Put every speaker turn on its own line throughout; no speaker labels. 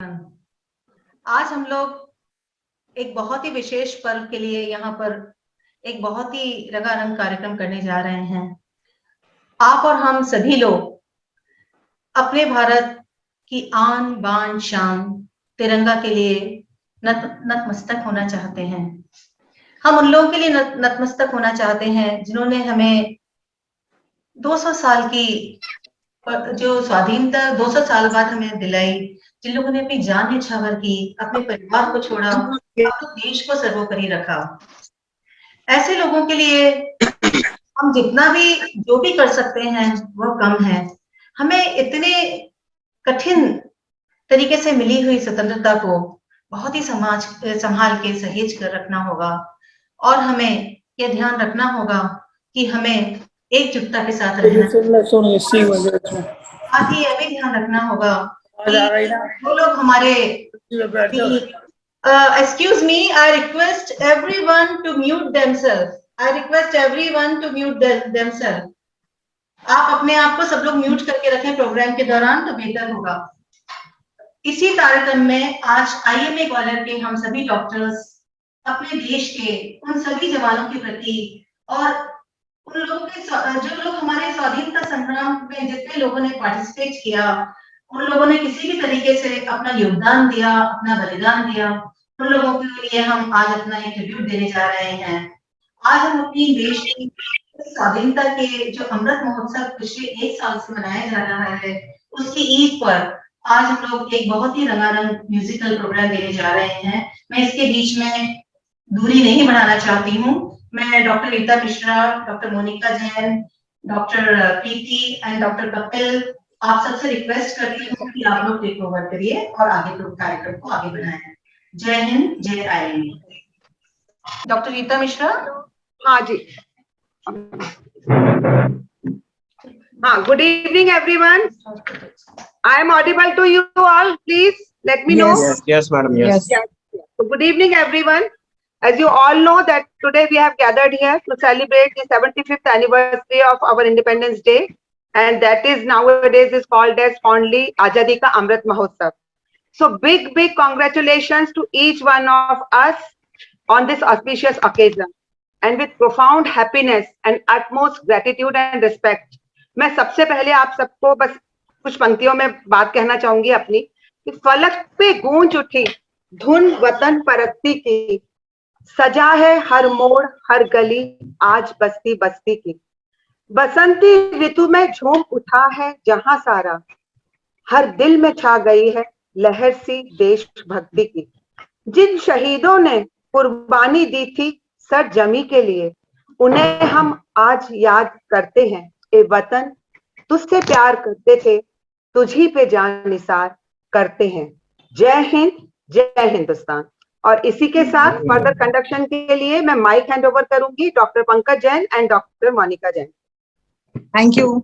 आज हम लोग एक बहुत ही विशेष पर्व के लिए यहाँ पर एक बहुत ही रंगारंग कार्यक्रम करने जा रहे हैं। आप और हम सभी लोग अपने भारत की आन बान शान तिरंगा के लिए नतमस्तक होना चाहते हैं। हम उन लोगों के लिए नतमस्तक होना चाहते हैं जिन्होंने हमें 200 साल की जो स्वाधीनता 200 साल बाद हमें दिलाई, जिन लोगों ने अपनी जान न्यौछावर की, अपने परिवार को छोड़ा, अपने देश को सर्वोपरि रखा। ऐसे लोगों के लिए हम जितना भी जो भी कर सकते हैं वह कम है। हमें इतने कठिन तरीके से मिली हुई स्वतंत्रता को बहुत ही संभाल के सहेज कर रखना होगा और हमें यह ध्यान रखना होगा कि हमें एकजुटता के साथ रहना है। साथ ही यह भी ध्यान रखना होगा कि जो लोग हमारे excuse me, I request everyone to mute themselves. I request everyone to mute themselves. आप अपने आप को सब लोग म्यूट करके रखें प्रोग्राम के दौरान तो बेहतर होगा। इसी कार्यक्रम में आज IMA ग्वालियर के हम सभी डॉक्टर्स अपने देश के उन सभी जवानों के प्रति और उन लोगों के जो लोग हमारे स्वाधीनता संग्राम में जितने लोगों ने पार्टिसिपेट किया, उन लोगों ने किसी भी तरीके से अपना योगदान दिया, अपना बलिदान दिया, उन लोगों के लिए हम आज अपना एक ट्रिब्यूट देने जा रहे हैं। आज हम अपनी देश की स्वाधीनता के जो अमृत महोत्सव पिछले 1 साल से मनाया जा रहा है, उसकी ईद पर आज हम लोग एक बहुत ही रंगारंग म्यूजिकल प्रोग्राम देने जा रहे हैं। मैं इसके बीच में दूरी नहीं बढ़ाना चाहती हूँ। मैं doctor Rita Mishra, doctor Monika Jain, doctor Preeti and doctor Kapil आप सबसे रिक्वेस्ट करती हूँ कि आप लोग टेक ओवर करिए और आगे कार्यक्रम को आगे बढ़ाएं। जय हिंद, जय आईएमए। डॉक्टर रीता मिश्रा।
हाँ जी, हाँ, good evening everyone. I am audible to you all, please let me know.
Yes madam, yes.
So good evening everyone. As you all know that today we have gathered here to celebrate the 75th anniversary of our Independence Day, and that is nowadays is called as fondly Azadi Ka Amrit Mahotsav. So big congratulations to each one of us on this auspicious occasion, and with profound happiness and utmost gratitude and respect, मैं सबसे पहले आप सबको बस कुछ पंक्तियों में बात कहना चाहूंगी अपनी कि फलक पे गूंज उठी धुन वतन परस्ती की, सजा है हर मोड़ हर गली आज बस्ती बस्ती की, बसंती ऋतु में झूम उठा है जहां सारा, हर दिल में छा गई है लहर सी देशभक्ति की, जिन शहीदों ने कुर्बानी दी थी सर जमी के लिए, उन्हें हम आज याद करते हैं। ए वतन तुझसे प्यार करते थे, तुझी पे जान निसार करते हैं। जय हिंद, जय हिंदुस्तान। और इसी के साथ फर्दर कंडक्शन के लिए मैं माइक हैंड ओवर करूंगी doctor Pankaj Jain and doctor Monika Jain.
Thank you.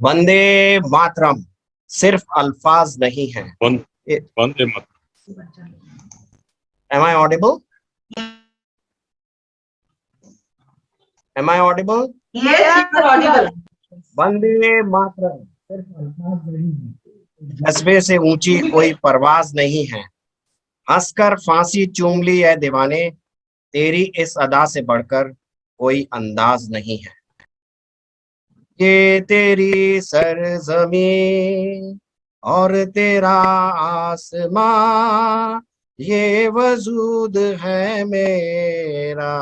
Vande Mataram सिर्फ अल्फाज नहीं है।
Vande Mataram.
Am I audible? Am I audible?
Yes, you are audible.
वंदे मातरम सिर्फ अल्फाज नहीं है, जज्बे से ऊंची कोई परवाज नहीं है, हंसकर फांसी चूम ली है दीवाने, तेरी इस अदा से बढ़कर कोई अंदाज नहीं है। ये तेरी सरज़मीं और तेरा आसमां, ये वजूद है मेरा,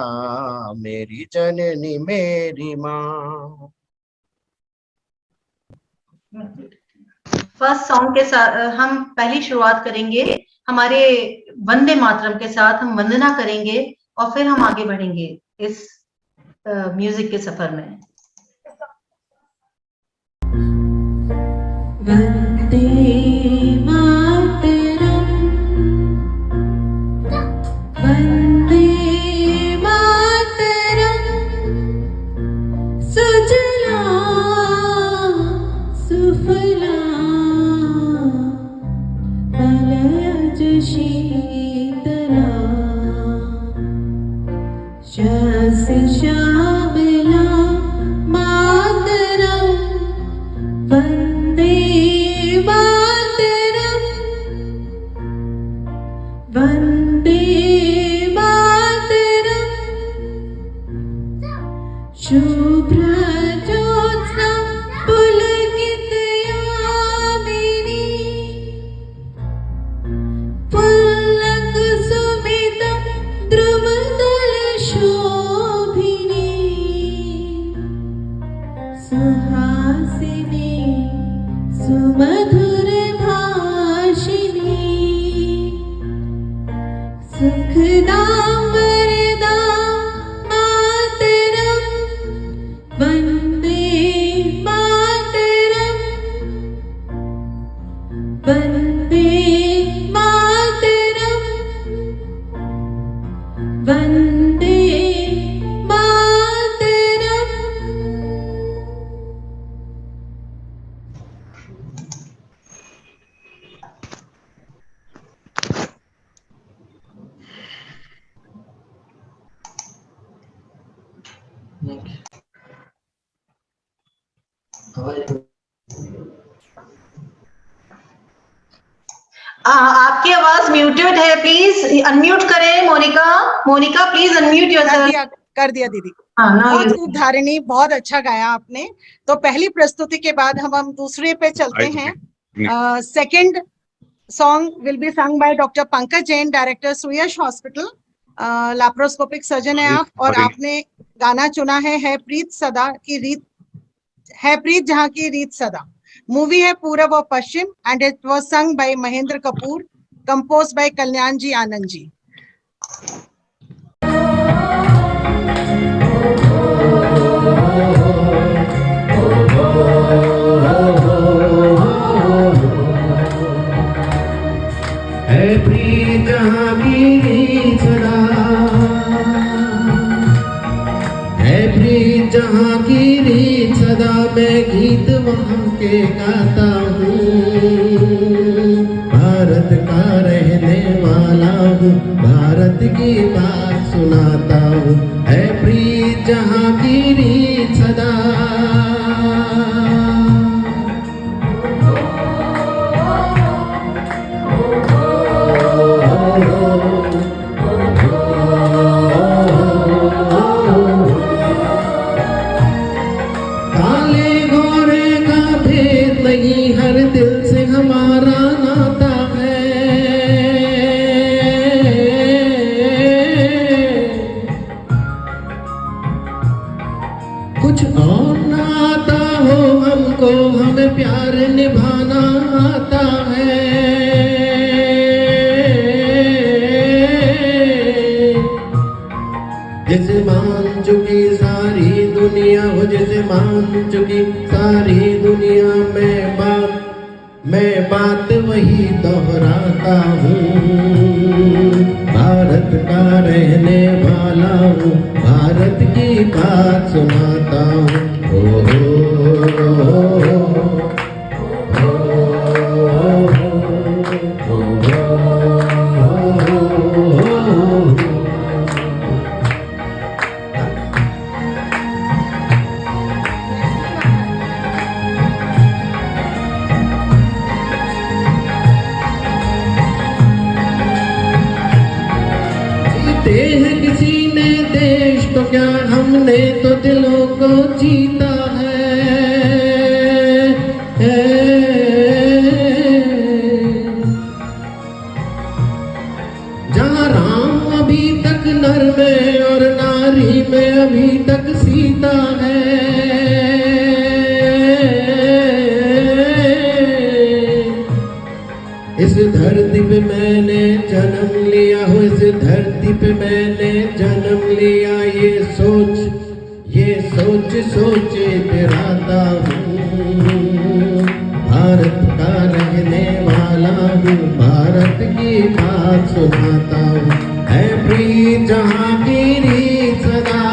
मेरी जननी मेरी माँ।
फर्स्ट सॉन्ग के साथ हम पहली शुरुआत करेंगे, हमारे वंदे मातरम के साथ हम वंदना करेंगे और फिर हम आगे बढ़ेंगे इस म्यूजिक के सफर में।
वंदे मातरम, वंदे मातरम, सुजला सुफला मलयज शीतला, शस श्यामला मातरम, वंदे सुमधुर भाषिणी सुखदां वरदां मातरं वन्दे मातरं वन्दे मातरं वन्दे मातरम्।
आपकी आवाज म्यूटेड है, प्लीज अनम्यूट करें। मोनिका, मोनिका प्लीज अनम्यूट
कर
योरसेल्फ।
दिया कर दिया दीदी।
हाँ, now
बहुत
you-
खूब धारिणी, बहुत अच्छा गाया आपने। तो पहली प्रस्तुति के बाद हम दूसरे पे चलते हैं। Second song will be sung by doctor Pankaj Jain, director Suyash hospital, laparoscopic surgeon है आप, और आपने गाना चुना है प्रीत सदा की रीत, है प्रीत जहाँ की रीत सदा। मूवी है Purab aur Paschim and it was sung by Mahendra Kapoor, compose by Kalyan ji Anand ji.
Hai Preet जहाँ की रीत सदा, है प्रीत जहाँ की रीत सदा, मैं गीत वहाँ के गाता हूँ। भारत का रहने वाला हूँ, भारत की बात सुनाता हूँ। है प्रीत जहाँ की रीत सदा। काले गोरे का भेद नहीं, हर दिल से हमारा नाता है। कुछ और ना आता हो हमको, हमें प्यार निभाना आता है। जिसे मान चुकी सारी दुनिया हो, जिसे मान चुकी सारी दुनिया, मैं बात वही दोहराता हूँ। भारत का रहने वाला हूँ, भारत की बात सुनाता हूँ। ओ जीते हैं किसी ने देश तो क्या, हमने तो दिलों को जीता है। जहाँ राम अभी तक नर में और नारी में अभी तक सीता है। इस धरती पे मैंने जन्म लिया हो, इस धरती पे मैंने जन्म लिया, ये सोच सोचे तेराता हूँ। भारत का रहने वाला हूँ, भारत की बात सुनाता हूँ। है प्रीत जहाँ की रीत सदा।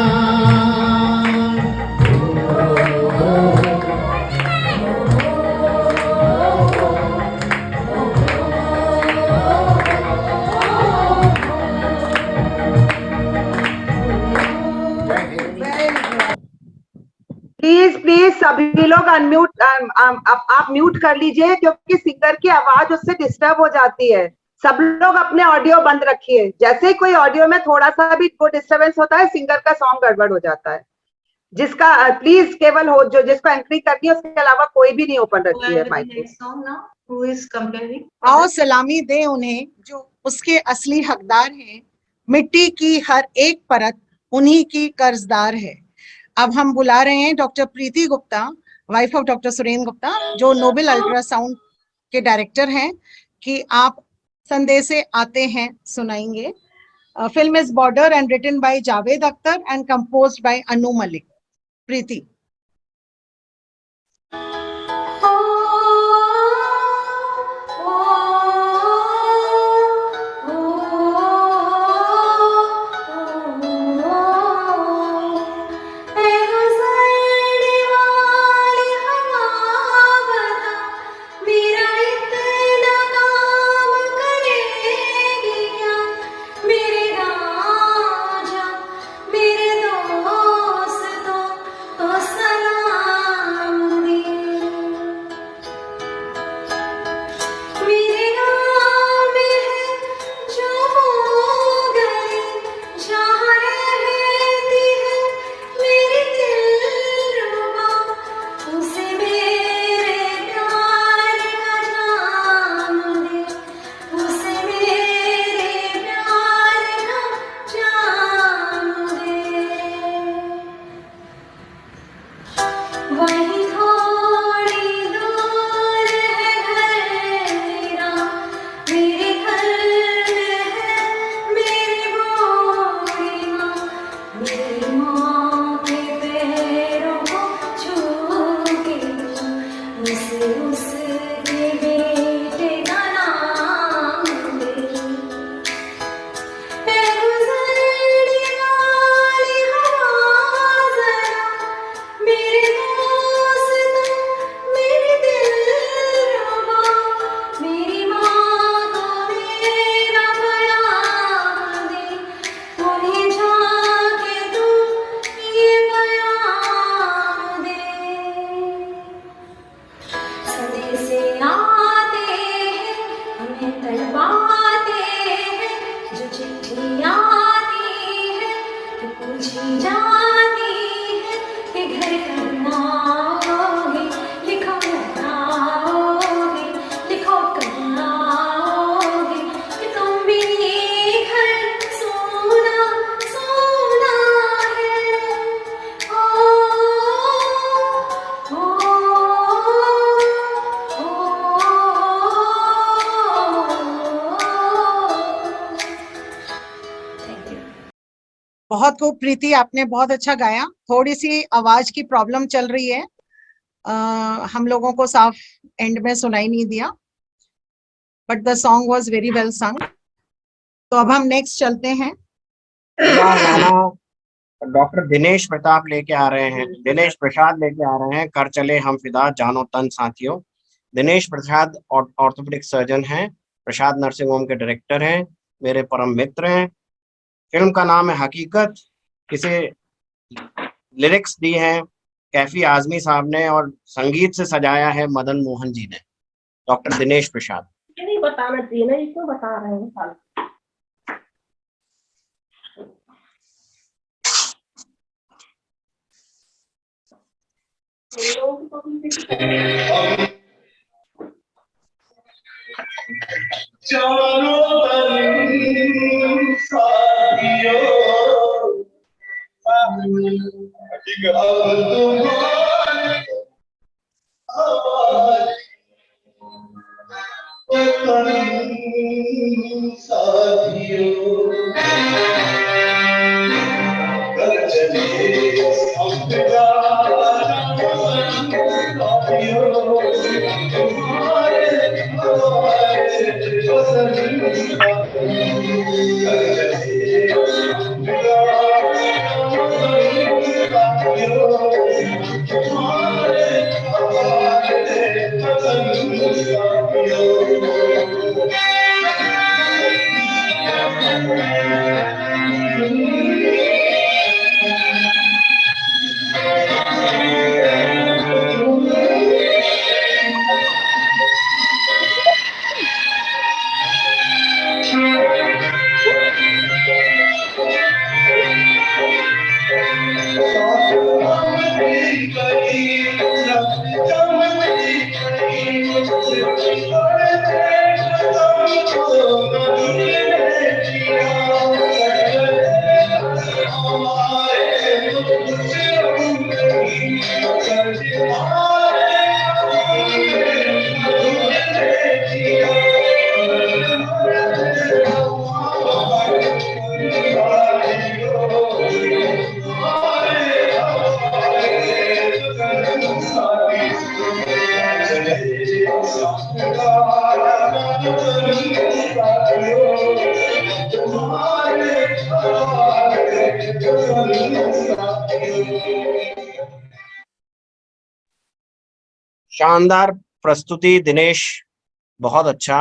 प्लीज प्लीज सभी लोग अनम्यूट, आप म्यूट कर लीजिए, क्योंकि सिंगर की आवाज उससे डिस्टर्ब हो जाती है। सब लोग अपने ऑडियो बंद रखिए। जैसे ही कोई ऑडियो में थोड़ा सा भी कोई डिस्टर्बेंस होता है, सिंगर का सॉन्ग गड़बड़ हो जाता है। जिसका प्लीज केवल हो, जो जिसको एंट्री करनी है, उसके अलावा कोई भी नहीं ओपन रखी है mic.
song now. Who is comparing?
आओ सलामी दे उन्हें जो उसके असली हकदार हैं। मिट्टी की हर एक परत उन्हीं की कर्जदार है। अब हम बुला रहे हैं doctor Preeti Gupta, wife of doctor Surendra Gupta, जो नोबेल अल्ट्रासाउंड के डायरेक्टर हैं, कि आप संदेश से आते हैं सुनाएंगे। Film is Border and written by Javed Akhtar and composed by Anu Malik. Preeti. बहुत खूब प्रीति, आपने बहुत अच्छा गाया। थोड़ी सी आवाज की प्रॉब्लम चल रही है, हम लोगों को साफ एंड में सुनाई नहीं दिया, but the song was very well संग। तो अब हम नेक्स्ट चलते हैं।
डॉक्टर दिनेश प्रताप लेके आ रहे हैं, दिनेश प्रसाद लेके आ रहे हैं, कर चले हम फिदा जानो तन साथियों। दिनेश प्रसाद ऑर्थोपेडिक सर्जन हैं, प्रसाद नर्सिंग होम के डायरेक्टर हैं, मेरे परम मित्र हैं। फिल्म का नाम है हकीकत। इसे लिरिक्स दी हैं कैफी आजमी साहब ने और संगीत से सजाया है मदन मोहन जी ने। डॉक्टर दिनेश प्रसाद।
नहीं बताना चाहिए ना, इसको बता रहे हैं साल।
Oh
शानदार प्रस्तुति दिनेश, बहुत अच्छा।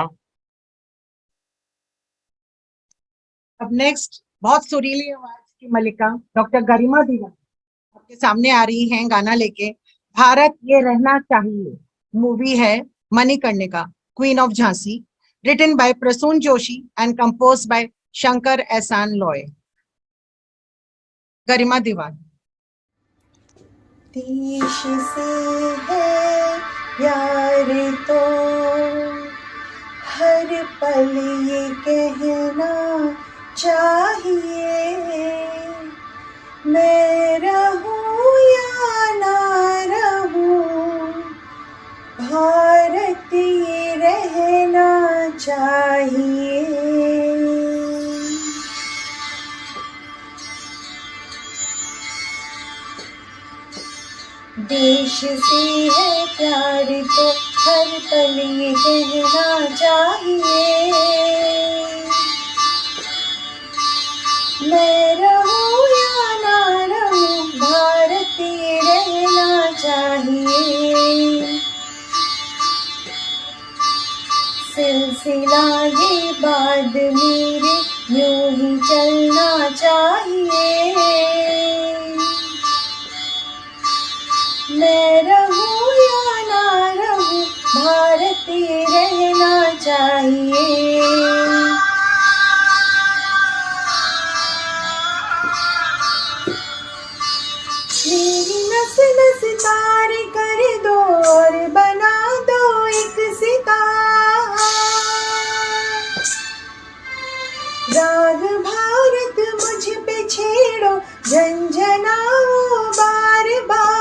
अब नेक्स्ट बहुत सुरीली आवाज की मलिका डॉक्टर गरिमा दीवान आपके सामने आ रही हैं गाना लेके। भारत ये रहना चाहिए मूवी है Manikarnika, queen of Jhansi, written by Prasoon Joshi and compose by Shankar Ehsaan Loy. गरिमा दीवान।
देश से है प्यार तो हर पल ये कहना चाहिए, मैं रहूं या ना रहूं, भारत ये रहना चाहिए। देश से है प्यार तो हर पल ये कहना चाहिए, मैं रहूं या ना रहूं, भारत ये रहना चाहिए। सिलसिला ये बाद मेरे यूं ही चलना चाहिए, मैं रहूं या ना रहूं, भारत ये रहना चाहिए। मेरी नस नस तार कर दो और बना दो एक सितार, राग भारत मुझ पे छेड़ो झंझनाओ बार बार।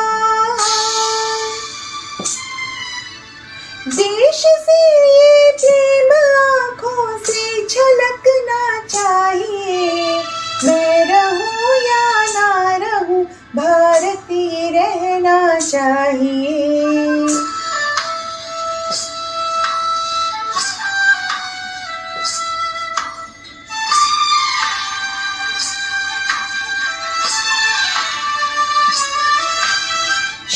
देश से ये प्रेम आँखों से छलकना चाहिए, मैं रहूं या ना रहूं, भारत ये रहना चाहिए।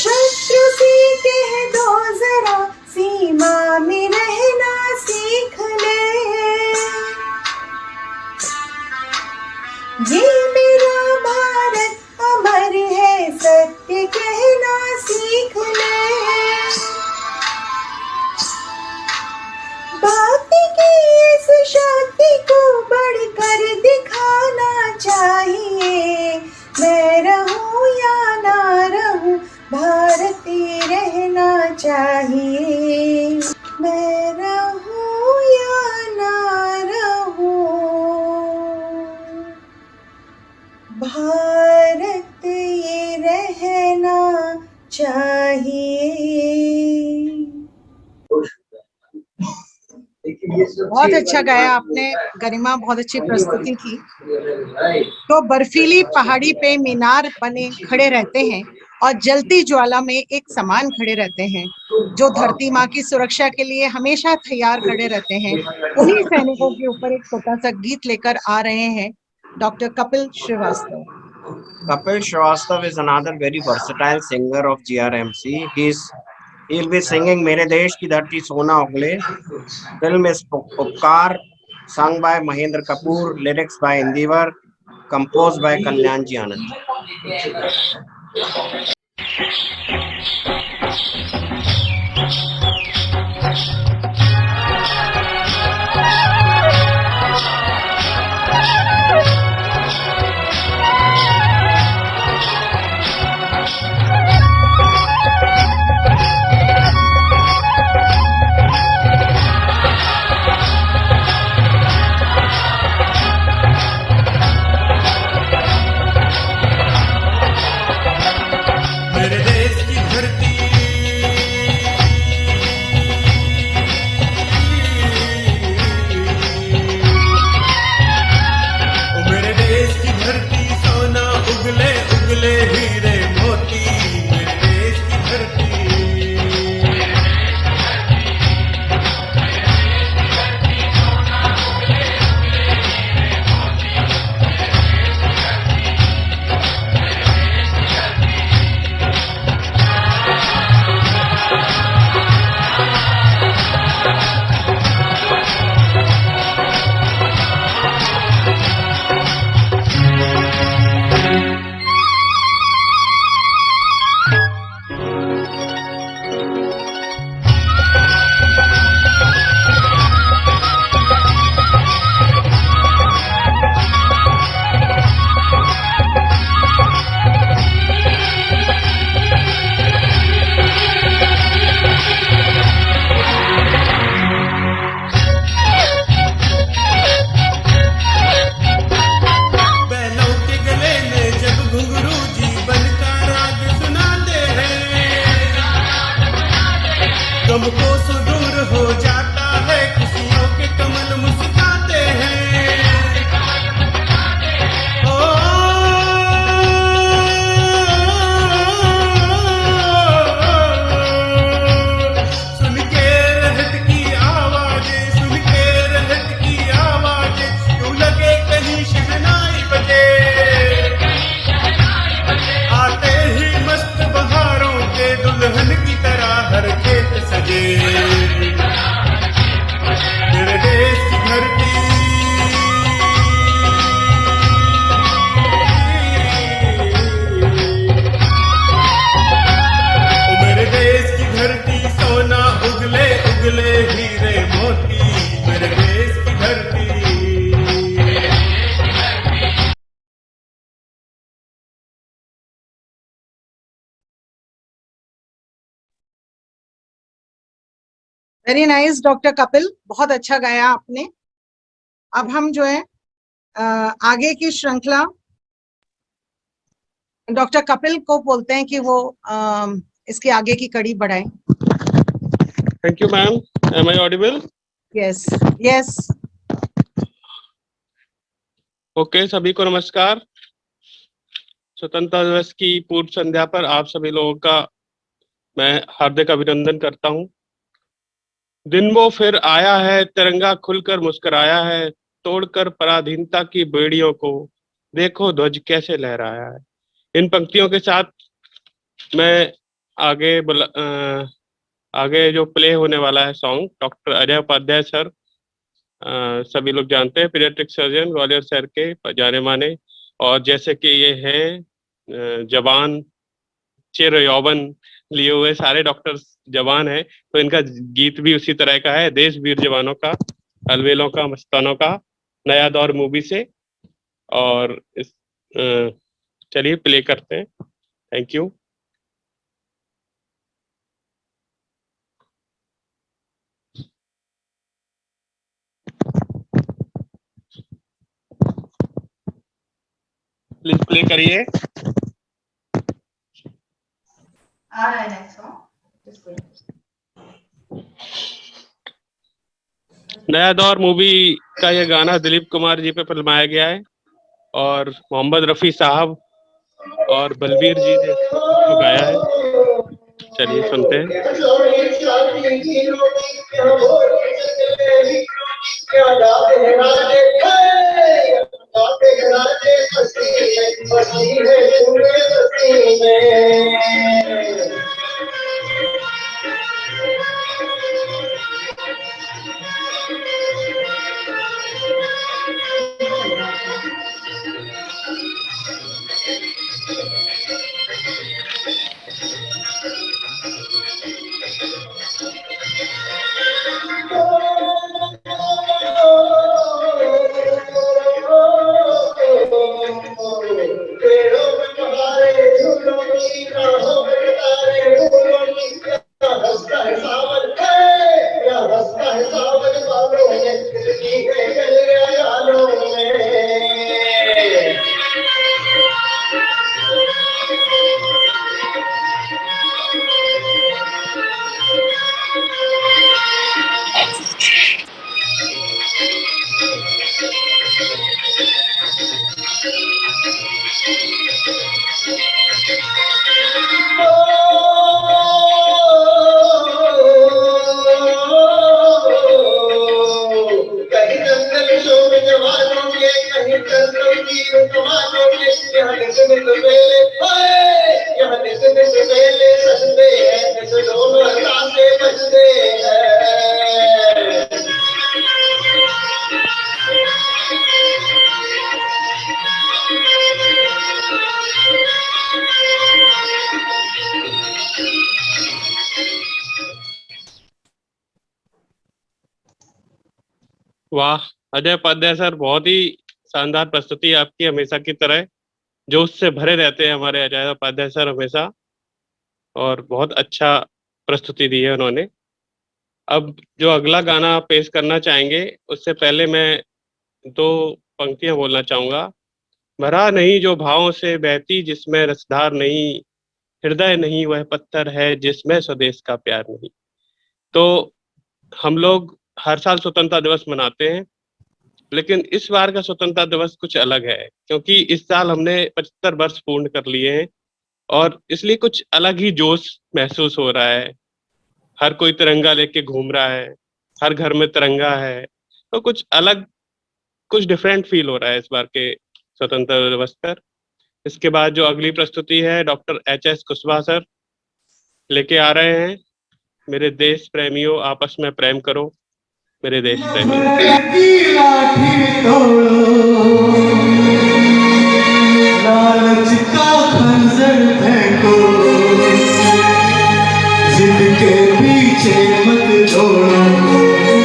शत्रु से कह दो जरा सीमा में रहना सीख ले, ये मेरा भारत अमर है सत्य कहना सीख ले। भक्ति की इस शक्ति को बढ़कर दिखाना चाहिए, मैं रहूं या ना रहूं, भारत ये रहना चाहिए, मैं रहूं या ना रहूं, भारत ये रहना चाहिए।
बहुत अच्छा गाया आपने गरिमा, बहुत अच्छी प्रस्तुति थी। तो बर्फीली पहाड़ी पे मीनार बने खड़े रहते हैं और जलती ज्वाला में एक समान खड़े रहते हैं, जो धरती माँ की सुरक्षा के लिए हमेशा तैयार खड़े रहते हैं। उन्हीं सैनिकों के ऊपर एक छोटा सा गीत लेकर आ रहे हैं doctor Kapil Srivastava.
Kapil Srivastava is another very versatile singer of GRMC. He'll be singing मेरे देश की धरती सोना उगले. Film is उपकार, sung by Mahendra Kapoor, lyrics by Indivar, composed by Kalyan Ji Anand.
मेरे देश की धरती
हीरे मोती मेरे देश की धरती।
वेरी नाइस डॉक्टर कपिल, बहुत अच्छा गाया आपने। अब हम जो है आगे की श्रृंखला डॉक्टर कपिल को बोलते हैं कि वो इसके आगे की कड़ी बढ़ाएं।
Thank you, ma'am. Am I audible?
Yes yes.
Okay, सभी को नमस्कार। स्वतंत्रता दिवस की पूर्व संध्या पर आप सभी लोगों का मैं हार्दिक अभिनंदन करता हूं। दिन वो फिर आया है, तिरंगा खुलकर मुस्कुराया है, तोड़कर पराधीनता की बेड़ियों को, देखो ध्वज कैसे लहराया है। इन पंक्तियों के साथ मैं आगे जो प्ले होने वाला है song, doctor Ajay Upadhyay sir, सभी लोग जानते हैं, पीडियाट्रिक सर्जन ग्वालियर शहर के जाने माने, और जैसे कि ये है जवान चिर यौवन लिए हुए सारे डॉक्टर्स जवान हैं, तो इनका गीत भी उसी तरह का है, देश वीर जवानों का, अलवेलों का, मस्तानों का, नया दौर मूवी से। और इस चलिए प्ले करते हैं। Thank you. प्लीज प्ले करिए।
आ रहा है नेक्स्ट सॉन्ग।
नया दौर मूवी का ये गाना दिलीप कुमार जी पे फिल्माया गया है और मोहम्मद रफी साहब और बलबीर जी ने इसको गाया है। चलिए सुनते हैं। वाह अजय उपाध्याय सर, बहुत ही शानदार प्रस्तुति आपकी, हमेशा की तरह जो उससे भरे रहते हैं हमारे अजय उपाध्याय सर हमेशा, और बहुत अच्छा प्रस्तुति दी है उन्होंने। अब जो अगला गाना पेश करना चाहेंगे उससे पहले मैं दो पंक्तियां बोलना चाहूंगा। भरा नहीं जो भावों से बहती जिसमें रसधार नहीं, हृदय नहीं वह पत्थर है जिसमें स्वदेश का प्यार नहीं। तो हम लोग हर साल स्वतंत्रता दिवस मनाते हैं, लेकिन इस बार का स्वतंत्रता दिवस कुछ अलग है, क्योंकि इस साल हमने 75 वर्ष पूर्ण कर लिए हैं और इसलिए कुछ अलग ही जोश महसूस हो रहा है। हर कोई तिरंगा लेके घूम रहा है, हर घर में तिरंगा है, तो कुछ अलग, कुछ डिफरेंट फील हो रहा है इस बार के स्वतंत्रता दिवस पर। इसके बाद जो अगली प्रस्तुति है डॉक्टर HS कुशवाहा सर लेके आ रहे हैं। मेरे देश प्रेमियों आपस में प्रेम करो, मेरे देश प्रेमियों।
लालच का खंजर फेंको, जिद के पीछे मत दौड़ो,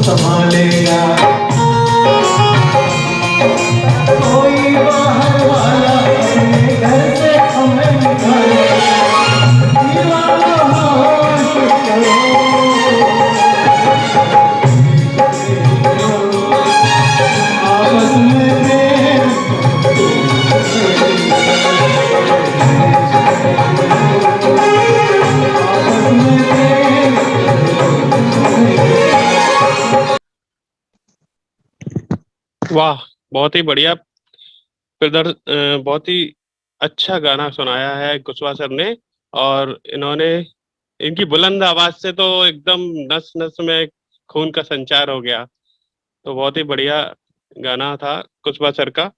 संभालेगा कोई बाहर वाला अपने घर से हमें निकालेगा दीवाना होश करो आपस में प्रेम आपस में प्रेम
वाह, बहुत ही बढ़िया बहुत ही अच्छा गाना सुनाया है कुशवाहा सर ने। और इन्होंने इनकी बुलंद आवाज से तो एकदम नस नस में खून का संचार हो गया। तो बहुत ही बढ़िया गाना था कुशवाहा सर का।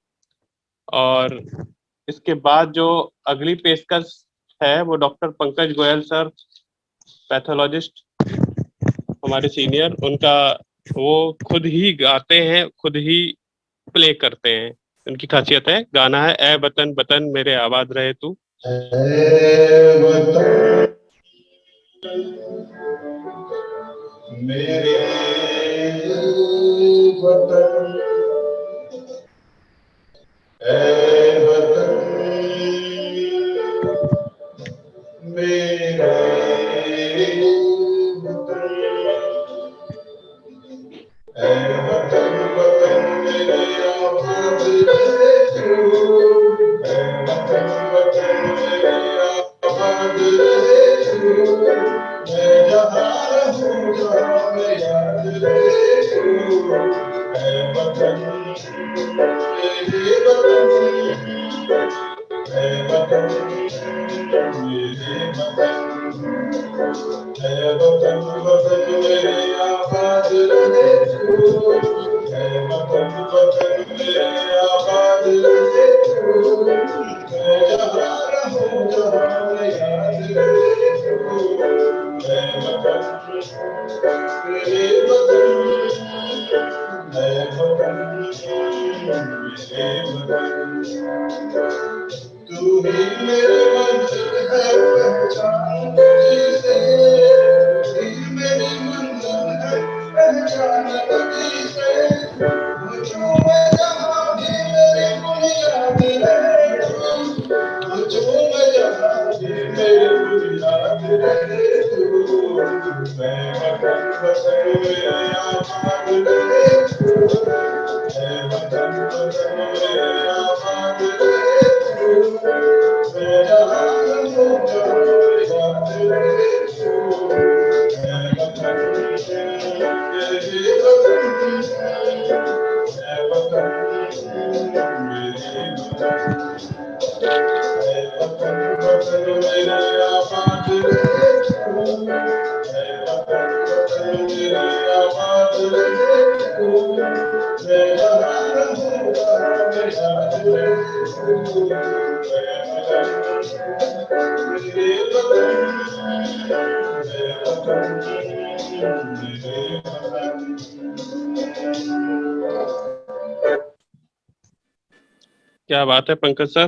और इसके बाद जो अगली पेशकश है वो doctor Pankaj Goyal sir, pathologist हमारे सीनियर, उनका वो खुद ही गाते हैं, खुद ही प्ले करते हैं। उनकी खासियत है, गाना है ए वतन वतन मेरे आबाद रहे तू।
मेरे वतन ऐ वतन मेरे वतन ऐ वतन वतन मेरे आबाद रहे तू ऐ वतन वतन मेरे आबाद रहे तू मैं जहाँ रहूँ जहाँ मैं याद रहे तू ऐ वतन मेरे वतन ऐ वतन मेरे वतन ऐ वतन वतन मेरे आबाद रहे तू ऐ वतन वतन मेरे आबाद रहे तू मैं जहाँ रहूँ जहाँ मैं याद रहे तू ऐ वतन मेरे वतन ऐ वतन मेरे वतन तू ही मेरे मंजिल है पहचान तुझी से तू ही मेरी मंजिल है पहचान तुझी से मुझको मैं जहाँ भी मेरी बुनियाद रहे तू मुझको मैं जहाँ भी मेरी बुनियाद रहे तू मैं वतन वतन मेरे आबाद रहे तू मैं वतन वतन मेरे आबाद रहे तू मैं जहाँ रहूँ जहाँ याद रहे तू मैं वतन मेरे वतन मैं वतन मेरे वतन मैं वतन वतन मेरे आबाद रहे तू मैं वतन वतन मेरे आबाद रहे तू मैं जहाँ रहूँ जहाँ मैं याद रहे तू मैं
क्या बात है पंकज सर।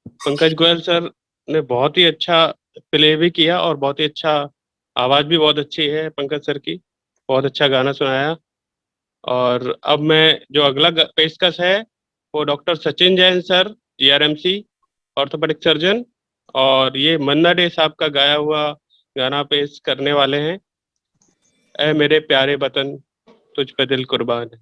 पंकज गोयल सर ने बहुत ही अच्छा प्ले भी किया और बहुत ही अच्छा, आवाज भी बहुत अच्छी है पंकज सर की, बहुत अच्छा गाना सुनाया। और अब मैं जो अगला पेशकश है वो doctor Sachin Jain sir, GRMC, orthopaedic surgeon, और ये मन्ना डे साहब का गाया हुआ गाना पेश करने वाले हैं। ऐ मेरे प्यारे वतन तुझ पे दिल कुर्बान है।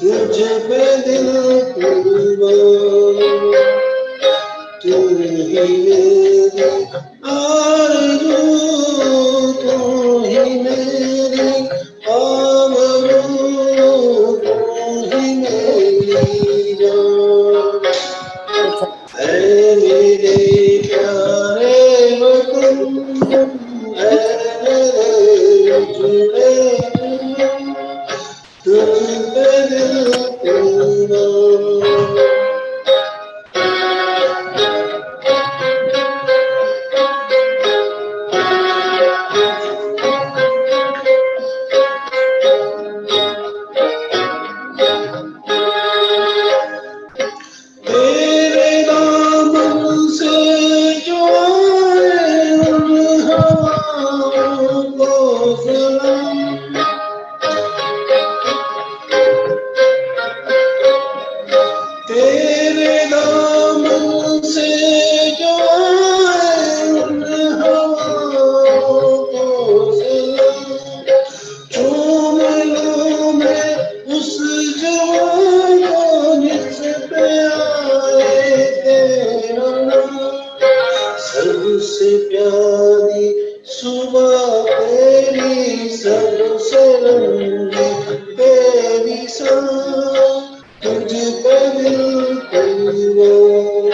तुझ पे दिल तू ही मेरी आरज़ू, तू ही मेरी आरज़ू, तू ही मेरी जान। ऐ मेरे प्यारे वतन, ऐ मेरे जुड़े तुझ पे दिल कुर्बान। तेरे दामन से जो आए उन हवाओं को सलाम। तेरे दामन से जो आए उन हवाओं को सलाम। चूम लूं मैं उस जवान को जिस पे आए तेरा नाम। सबसे प्यारी सुबह तेरी, सबसे रंगी तेरी शान, तुझ पे दिल कुर्बान।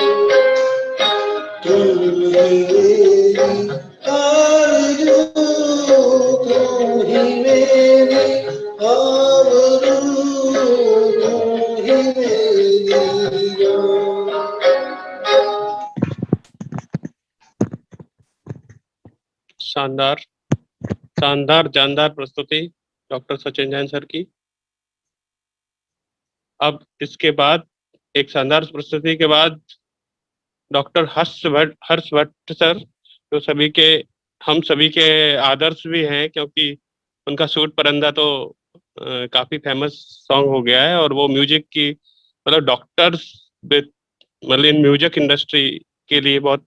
तुम ही मेरी आरज़ू, तुम ही मेरी आरज़ू, तुम ही मेरी जान।
शानदार शानदार जानदार प्रस्तुति डॉक्टर सचिन जैन सर की। अब इसके बाद एक शानदार प्रस्तुति के बाद डॉक्टर हर्ष भट्ट सर, जो हम सभी के आदर्श भी हैं, क्योंकि उनका सूट परंदा तो काफी फेमस सॉन्ग हो गया है, और वो म्यूजिक की मतलब डॉक्टर्स मतलब इन म्यूजिक इंडस्ट्री के लिए बहुत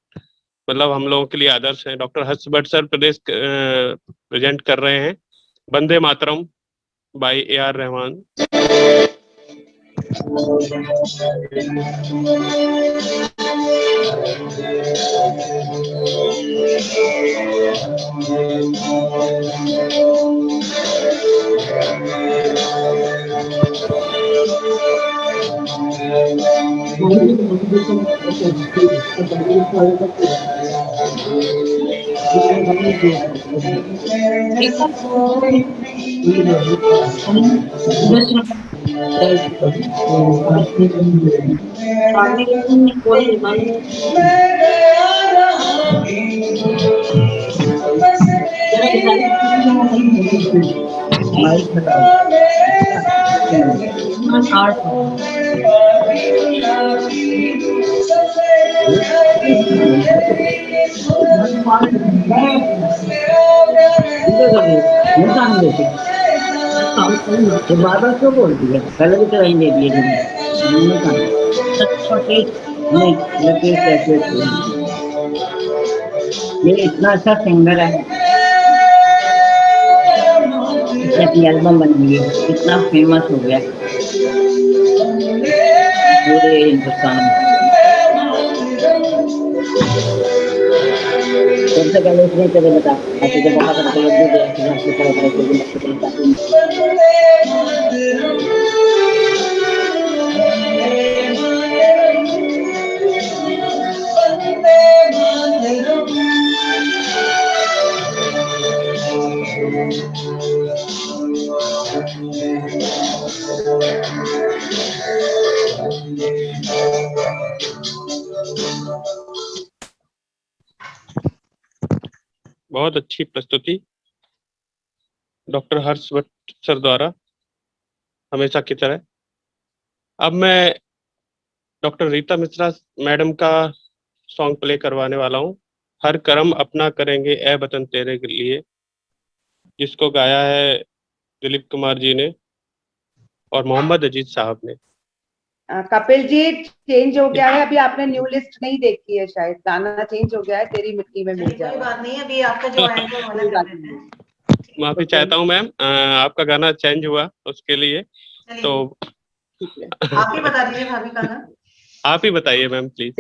मतलब हम लोगों के लिए आदर्श हैं। डॉक्टर हर्ष भट्ट सर प्रेजेंट कर रहे हैं वंदे मातरम बाय ए.आर. रहमान।
बार बार क्यों बोलती है? पहले भी तो दे दिए थे। नहीं, ये इतना अच्छा सिंगर है, इसने अपनी एल्बम बनी है, इतना फेमस हो गया पूरे हिंदुस्तान में। सबसे पहले इसने तेरे बता तुझे बहुत
बहुत अच्छी प्रस्तुति डॉक्टर हर्ष भट्ट सर द्वारा, हमेशा की तरह। अब मैं डॉक्टर रीता मिश्रा मैडम का सॉन्ग प्ले करवाने वाला हूँ, हर कर्म अपना करेंगे ए वतन तेरे के लिए, जिसको गाया है दिलीप कुमार जी ने और मोहम्मद अजीज साहब ने।
कपिल जी, चेंज हो गया है, अभी आपने न्यू लिस्ट नहीं देखी है शायद, गाना चेंज हो गया है, तेरी मिट्टी में मिल
कोई
जाए।
बात नहीं, अभी आपका जो आएगा वो वाला कर देते हैं।
माफी चाहता हूँ मैम, आपका गाना चेंज हुआ उसके लिए,
चलिए,
तो
आप ही बता दीजिए भाभी का ना।
आप ही बताइए मैम प्लीज।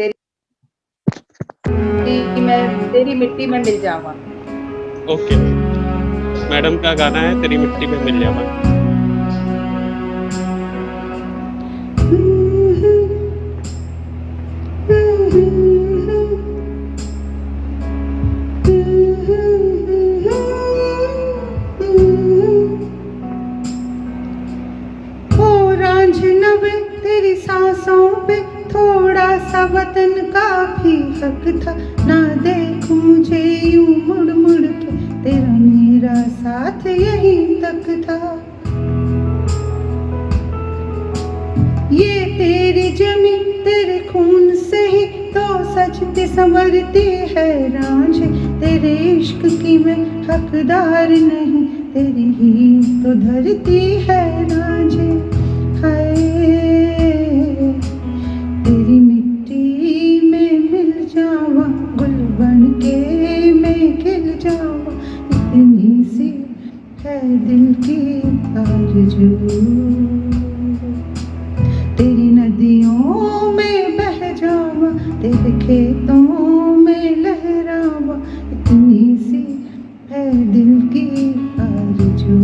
तेरी मिट्टी में मिल जावा।
ओके, मैडम का गाना है तेरी मिट्टी में मिल जावा।
तेरी सांसों पे थोड़ा सा वतन का भी हक था, ना देख मुझे यूं मुड़ मुड़ के, तेरा मेरा साथ यहीं तक था। ये तेरी जमी तेरे खून से ही तो सजती संवरती है रांझे, तेरे इश्क की मैं हकदार नहीं, तेरी ही तो धरती है रांझे। हाय तेरी मिट्टी में मिल जावा, गुल बन के मैं खिल जावा, इतनी सी है दिल की आरज़ू। तेरी नदियों में बह जावा, तेरे खेतों में लहरावा, इतनी सी है दिल की आरज़ू।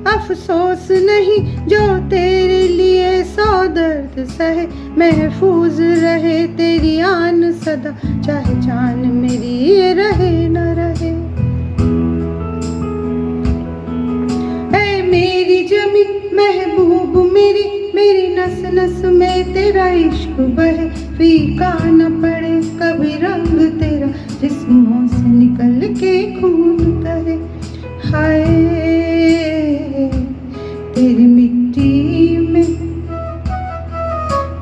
अफसोस नहीं जो तेरे लिए सौ दर्द सहे, महफूज रहे तेरी आन सदा, चाहे जान मेरी रहे न रहे। ऐ मेरी जमी महबूब मेरी, मेरी नस नस में तेरा इश्क बहे, फीका न पड़े कभी रंग तेरा, जिस्मों से निकल के खून कहे। हाय तेरी मिट्टी में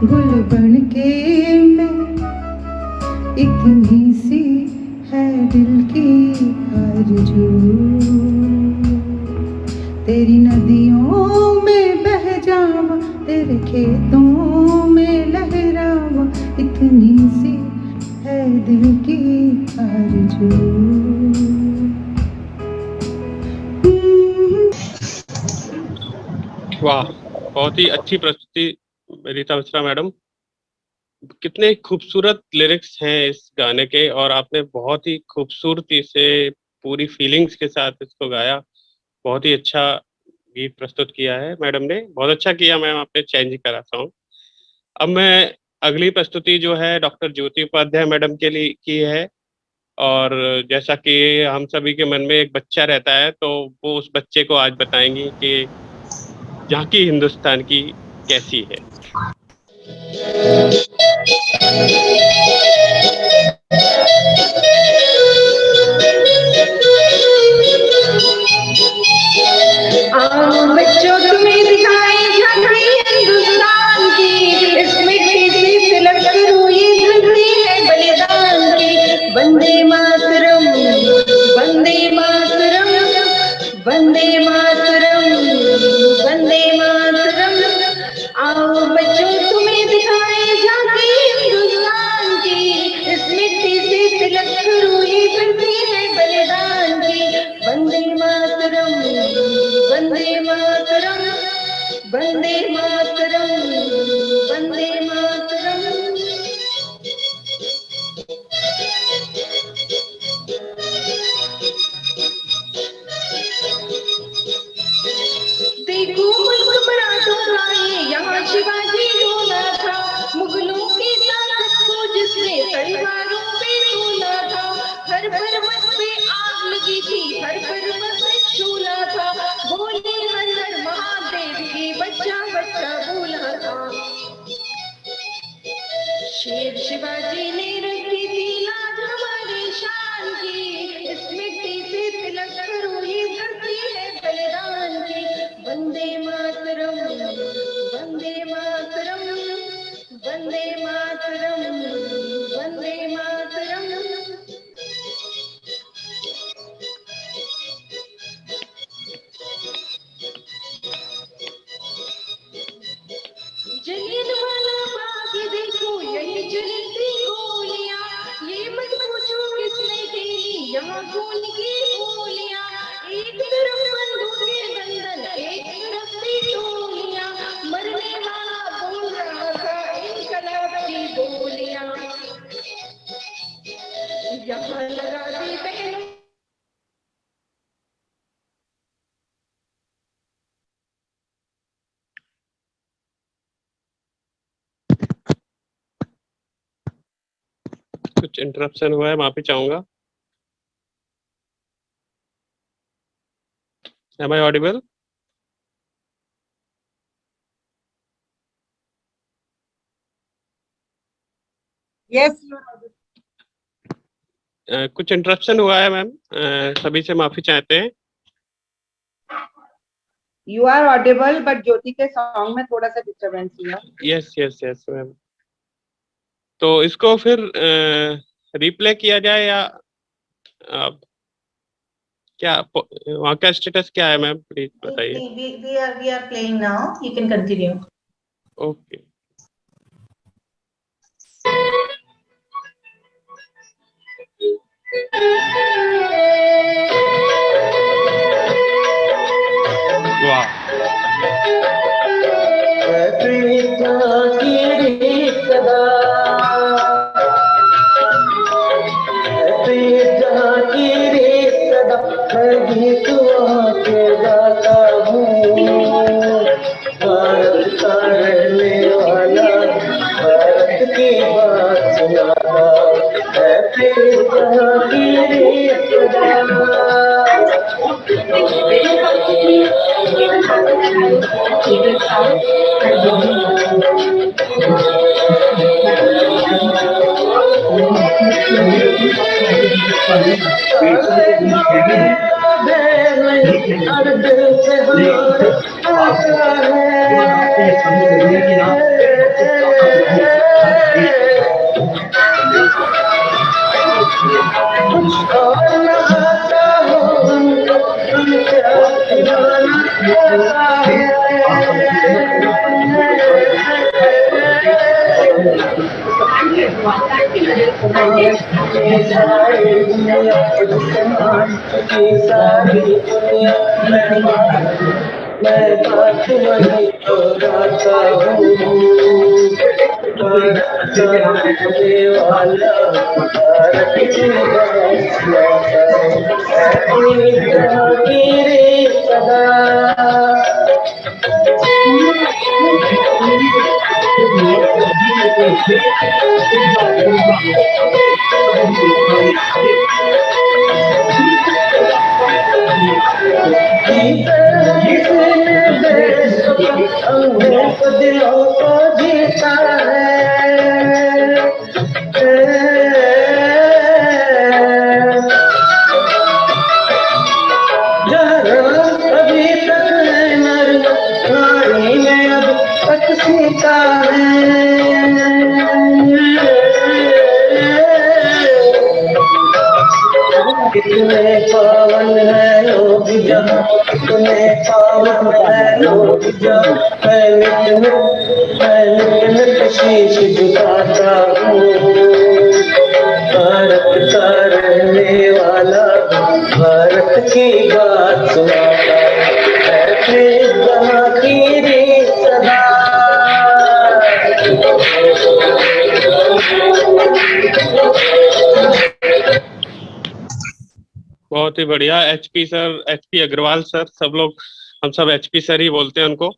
गुल बन के मैं, इतनी सी है दिल की आरज़ू। तेरी नदियों में बह जावा, तेरे खेतों में लहरावा, इतनी सी है दिल की आरज़ू।
वाह, बहुत ही अच्छी प्रस्तुति रीता मिश्रा मैडम। कितने खूबसूरत लिरिक्स हैं इस गाने के, और आपने बहुत ही खूबसूरती से पूरी फीलिंग्स के साथ इसको गाया। बहुत ही अच्छा गीत प्रस्तुत किया है मैडम ने, बहुत अच्छा किया मैम, आपने चेंज करा सॉन्ग। अब मैं अगली प्रस्तुति जो है डॉक्टर ज्योति उपाध्याय मैडम के लिए की है, और जैसा कि हम सभी के मन में एक बच्चा रहता है, तो वो उस बच्चे को आज बताएंगी कि झांकी हिंदुस्तान की कैसी है।
बच्चों तुम्हें दिखाई झांकी हिंदुस्तान की, इस मिट्टी से तिलक हुई धरती है बलिदान की। वंदे मातरम, वंदे मातरम, वंदे मातरम, वंदे मातरम। आओ बच्चों तुम्हें दिखाई झांकी हिंदुस्तान की, इस मिट्टी से तिलक हुई धरती है बलिदान की। वंदे मातरम, वंदे मातरम, वंदे मातरम।
बच्चा बच्चा बोला था। शेर शिवाजी ने रखी थी लाज हमारी शान की, इस मिट्टी से तिलक करो ये धरती है बलिदान की। वंदे मातरम, वंदे मातरम, वंदे मातरम, वंदे मातरम। जलियांवाला बाग देखो यही जलती गोलियां, ये मत पूछो किसने खेली यहाँ खून की गोलियां। एक तरफ बंदूकें दंदन, एक तरफ थी गोलियां, मरने वाला बोल रहा था इनकलाब की बोलियां। यहाँ लगा दी बहनों
कुछ इंटरप्शन हुआ है, माफी चाहूंगा। Am I audible?
Yes,
कुछ इंटरप्शन हुआ है मैम, सभी से माफी चाहते हैं।
You are audible, but ज्योति के सॉन्ग में थोड़ा सा डिस्टरबेंस हुआ।
Yes yes yes ma'am. तो इसको फिर रिप्ले किया जाए या क्या वहाँ का स्टेटस क्या है मैम, प्लीज बताइए।
We are playing now. You can continue.
Okay. वाह।
भारत का रहने वाला भारत की बात सुनाता है, फिर जहाँ की रीत मैं बात वही दोहराता हूँ, भारत का रहने वाला भारत की बात सुनाता है, जहाँ की रीत सदा। दिलों को जीता है, जहाँ अभी तक नारी में अब तक सीता कितने पावन है लोग जहाँ, कितने पावन है लोग जहाँ, मैं नित शीश झुकाता हूँ, भारत का रहने वाला भारत की बात सुनाता है, फिर जहाँ की रीत सदा।
बहुत ही बढ़िया। HP sir, HP Agarwal sir, सब लोग हम सब एचपी सर ही बोलते हैं उनको।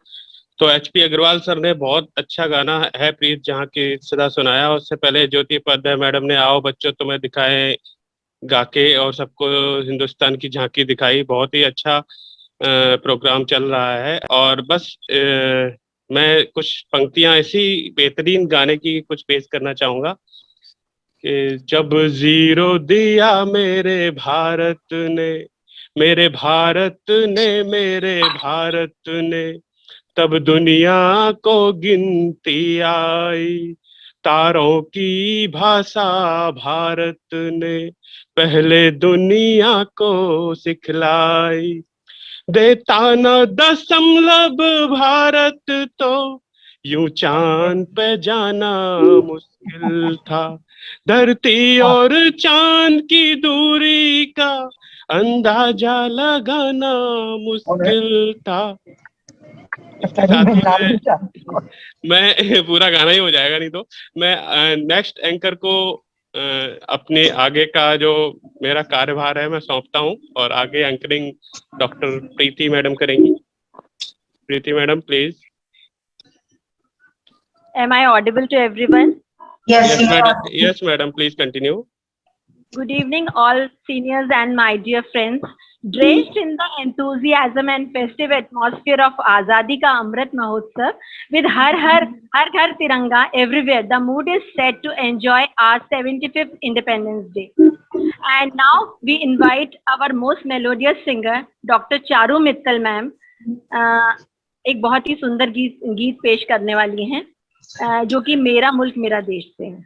तो एचपी अग्रवाल सर ने बहुत अच्छा गाना है प्रीत जहाँ की सदा सुनाया। उससे पहले ज्योति उपाध्याय मैडम ने आओ बच्चों तुम्हें दिखाए गा के और सबको हिंदुस्तान की झांकी दिखाई। बहुत ही अच्छा प्रोग्राम चल रहा है। और बस मैं कुछ पंक्तियां ऐसी बेहतरीन गाने की कुछ पेश करना चाहूंगा कि जब जीरो दिया मेरे भारत ने, मेरे भारत ने, मेरे भारत ने, तब दुनिया को गिनती आई। तारों की भाषा भारत ने पहले दुनिया को सिखलाई। देता न दशमलव भारत तो यूं चांद पे जाना मुश्किल था। धरती और चांद की दूरी का अंदाजा लगाना मुश्किल था। इसके साथ ही मैं पूरा गाना ही हो जाएगा, नहीं तो मैं नेक्स्ट एंकर को अपने आगे का जो मेरा कार्यभार है मैं सौंपता हूँ, और आगे एंकरिंग डॉक्टर प्रीति मैडम करेंगी। Preeti madam, please.
Am I audible to everyone?
Yes,
yes madam, please continue.
Good evening, all seniors and my dear friends. Dressed in the enthusiasm and festive atmosphere of Azadi Ka Amrit Mahotsav, with Har Ghar Tiranga everywhere, the mood is set to enjoy our 75th Independence Day. And now we invite our most melodious singer, Dr. Charu Mittal ma'am, एक बहुत ही सुंदर गीत पेश करने वाली हैं, जो कि मेरा मुल्क मेरा देश से है।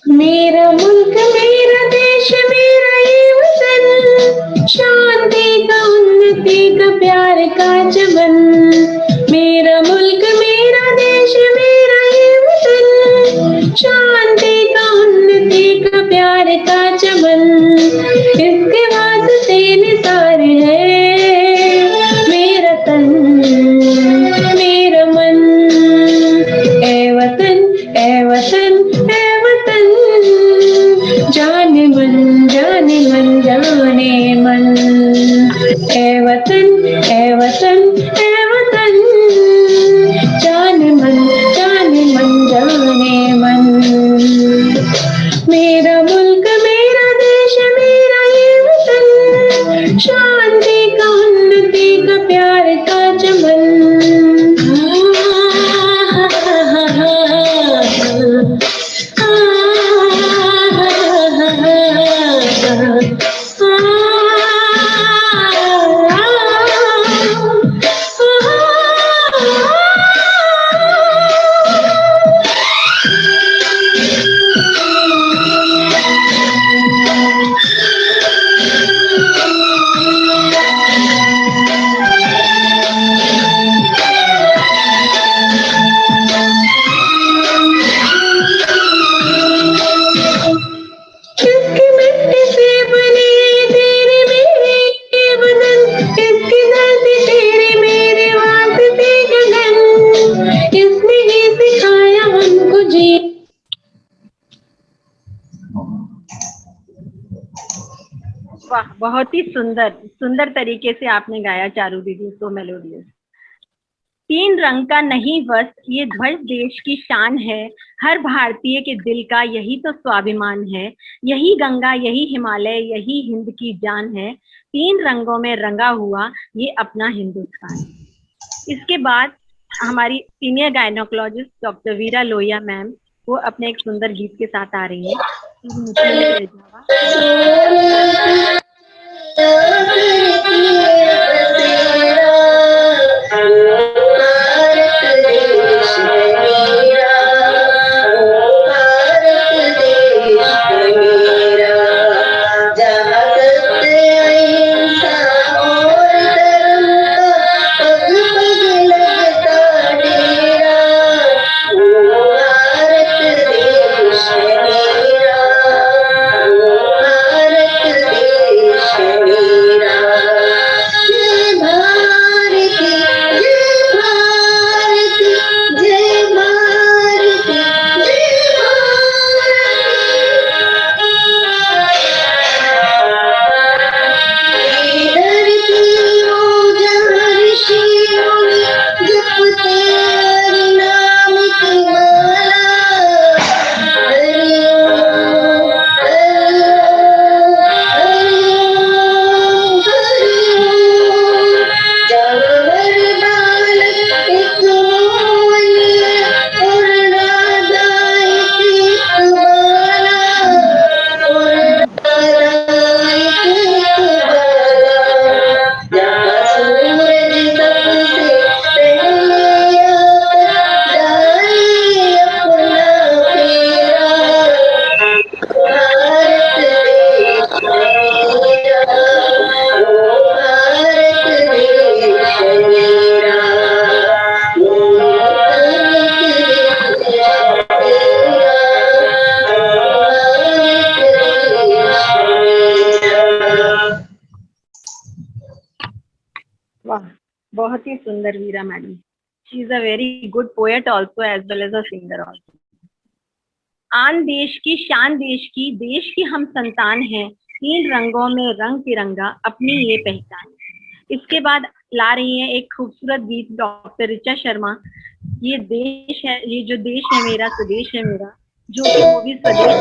मेरा मुल्क मेरा देश मेरा ये वतन, शांति का उन्नति का प्यार का चमन। मेरा मुल्क मेरा देश मेरा ये वतन, शांति का उन्नति का प्यार का चमन। इसके वास्ते निसार है मेरा तन मेरा मन। ए वतन ए वतन ए वतन, जाने मन जाने मन जाने मन। ए वतन ए वतन ए वतन, जाने मन जाने मन। मेरा मुल्क मेरा देश मेरा ये वतन, शांति का उन्नति का प्यार का चमन।
वाह, बहुत ही सुंदर तरीके से आपने गाया चारू दीदी, सो मेलोडियस। तीन रंग का नहीं बस ये ध्वज देश की शान है, हर भारतीय के दिल का यही तो स्वाभिमान है। यही गंगा यही हिमालय यही हिंद की जान है, तीन रंगों में रंगा हुआ ये अपना हिंदुस्तान। इसके बाद हमारी सीनियर गायनोकोलॉजिस्ट डॉक्टर वीरा लोहिया मैम, वो अपने एक सुंदर गीत के साथ आ रही है। निकले जावा। वाह, बहुत ही सुंदर Veera madam. She is a very good poet also as well as a singer also. आन देश की शान देश की हम संतान हैं, 3 रंगों में रंग तिरंगा अपनी ये पहचान। इसके बाद ला रही हैं एक खूबसूरत गीत डॉक्टर ऋचा शर्मा। ये देश है, ये जो देश है मेरा, स्वदेश है मेरा, जो कि मूवी स्वदेश।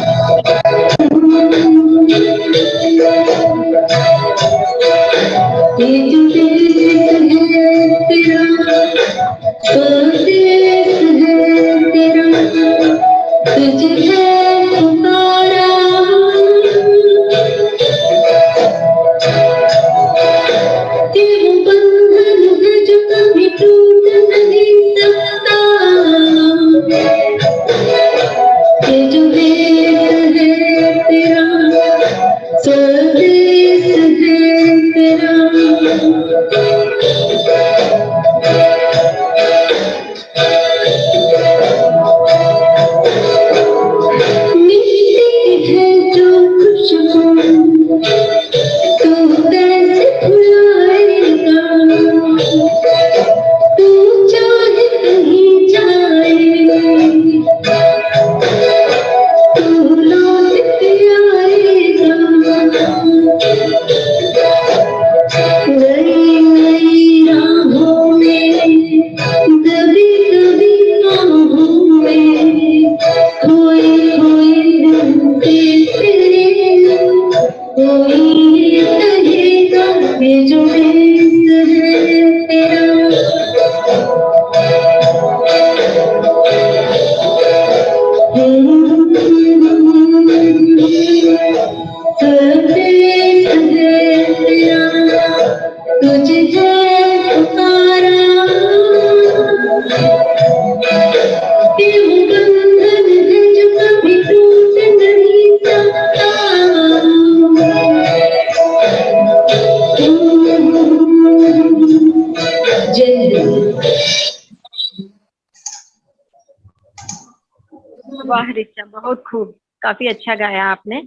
वाह ऋचा, बहुत खूब, काफी अच्छा गाया आपने।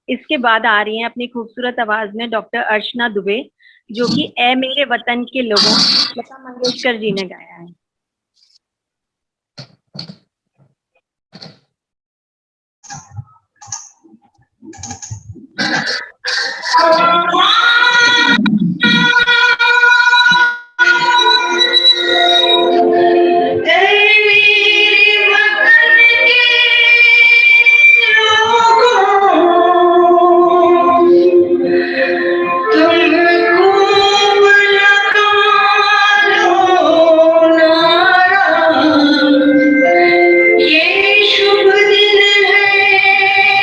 इसके बाद आ रही हैं अपनी खूबसूरत आवाज में डॉक्टर अर्चना दुबे, जो कि ए मेरे वतन के लोगों लता मंगेशकर जी ने गाया है।
ये शुभ दिन है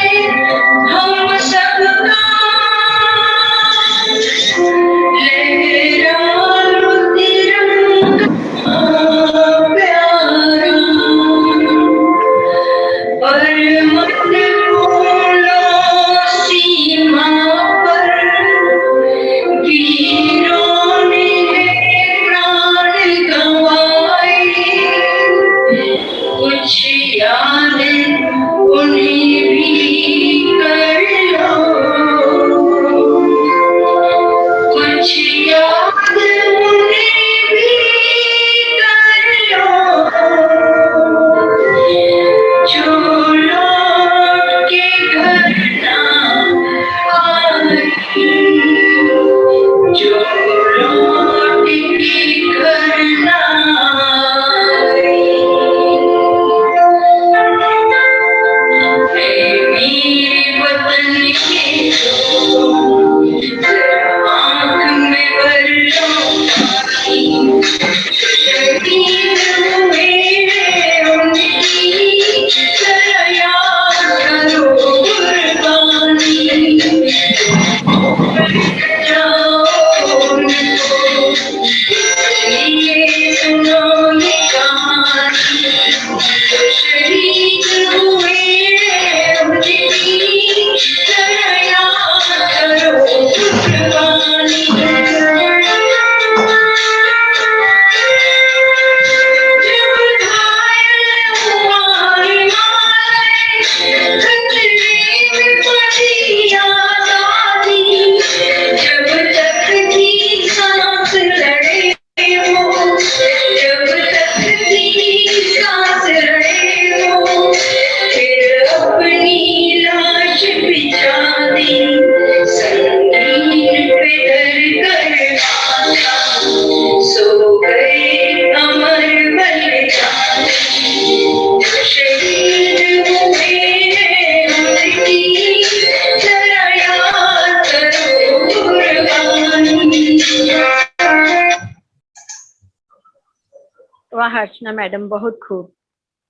वाह अर्चना मैडम, बहुत खूब.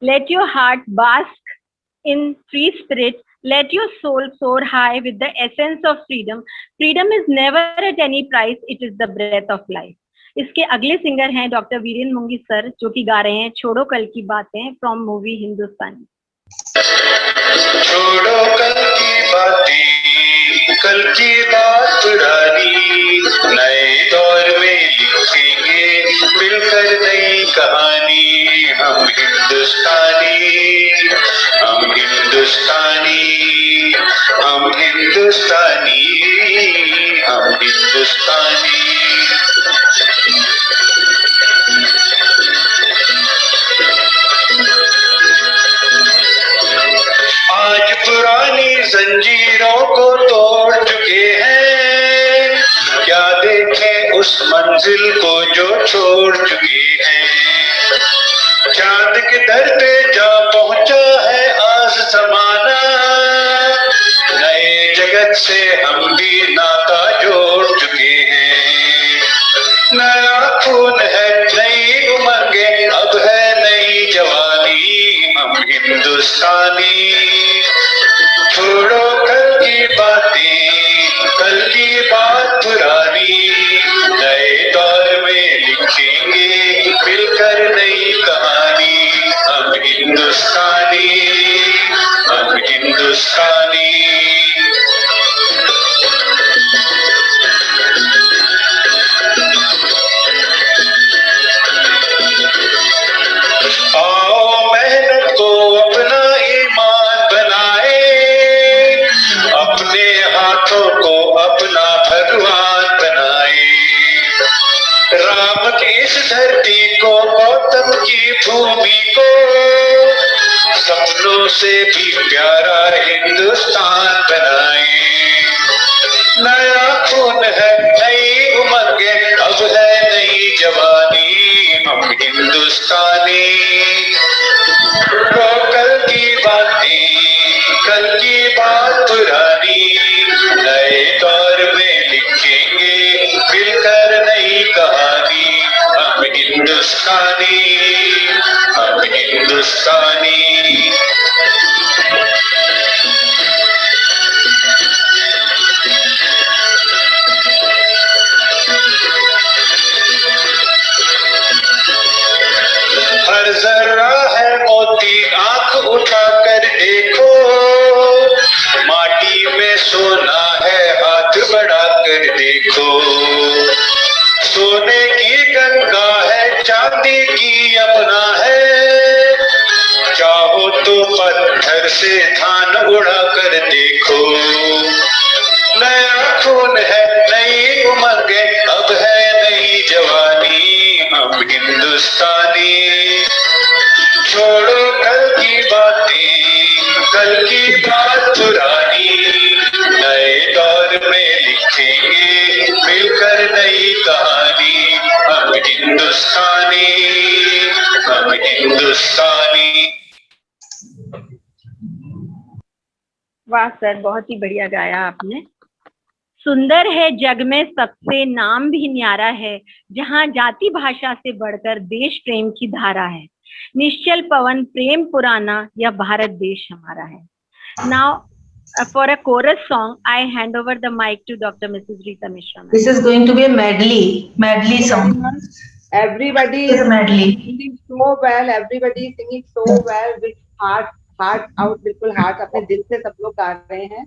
Let your heart bask in free spirit. Let your soul soar high with the essence of freedom. Freedom is never at any price. It is the breath of life. इसके अगले सिंगर हैं doctor Viren मुंगी sir, जो कि गा रहे हैं छोड़ो कल की बातें फ्रॉम मूवी हिंदुस्तानी.
छोड़ो कल की बातें, कल की बात पुरानी, नए दौर में लिखेंगे मिलकर नई कहानी. हम हिंदुस्तानी, हम हिंदुस्तानी, हम हिंदुस्तानी, हम हिंदुस्तानी. आज पुरानी जंजीरों को तोड़ चुके हैं, क्या देखें उस मंजिल को जो छोड़ चुके हैं. चांद के दर पे जा पहुंचा है आज जमाना, नए जगत से हम भी नाता जोड़ चुके हैं. नया खून है, नई उमंगें, अब है नई जवानी. हम हिंदुस्तानी. छोड़ो कल की बातें, कल की बात पुरानी, नए दौर में लिखेंगे मिलकर नई कहानी. हम हिंदुस्तानी, हम हिंदुस्तानी. आओ मेहनत को अपना ईमान बनाए, अपने हाथों को अपना भगवान बनाए. राम की इस धरती को, गौतम की भूमि को, सपनों से भी प्यारा हिंदुस्तान बनाए. नया खून है, नई उमंगें, अब है नई जवानी. हम हिंदुस्तानी. तो कल की बातें, कल की बात पुरानी, नए दौर में लिखेंगे मिलकर नई कहानी. हम हिंदुस्तानी, हम हिंदुस्तानी. हर जर्रा है मोती, आंख उठा कर देखो, माटी में सोना है, हाथ बढ़ा कर देखो. सोने की गंगा है, चांदी की यमुना है, चाहो तो पत्थर से धान उड़ा कर देखो. नया खून है, नई उमंगें, अब है नई जवानी. हम हिंदुस्तानी. छोड़ो कल की बातें, कल की बात पुरानी, नए दौर में लिखेंगे मिलकर नई कहानी. हम हिंदुस्तानी, हम हिंदुस्तानी.
वाह सर, बहुत ही बढ़िया गाया आपने. सुंदर है जग में सबसे नाम भी न्यारा है, जहाँ जाति भाषा से बढ़कर देश प्रेम की धारा है. निश्चल पवन प्रेम पुराना, यह भारत देश हमारा है. Now for a chorus song I hand over the mic to doctor Mrs Rita Mishra.
This is going to be a medley song.
Everybody
It's a medley.
singing so well. Everybody is singing so well with heart out, बिल्कुल heart अपने दिल से सब लोग गा रहे हैं.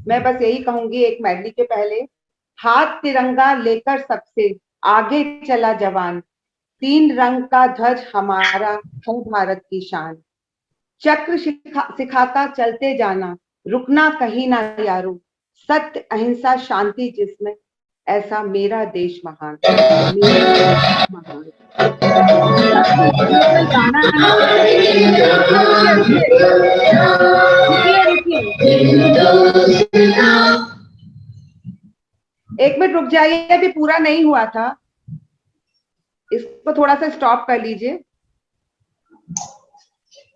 मैं बस यही कहूंगी एक मेडली के पहले, हाथ तिरंगा लेकर सबसे आगे चला जवान, 3 रंग का ध्वज हमारा है भारत की शान. चक्र सिखाता चलते जाना, रुकना कहीं ना यारो, सत्य अहिंसा शांति जिसमें, ऐसा मेरा देश महान. एक मिनट रुक जाइए, अभी पूरा नहीं हुआ था, इसको थोड़ा सा स्टॉप कर लीजिए.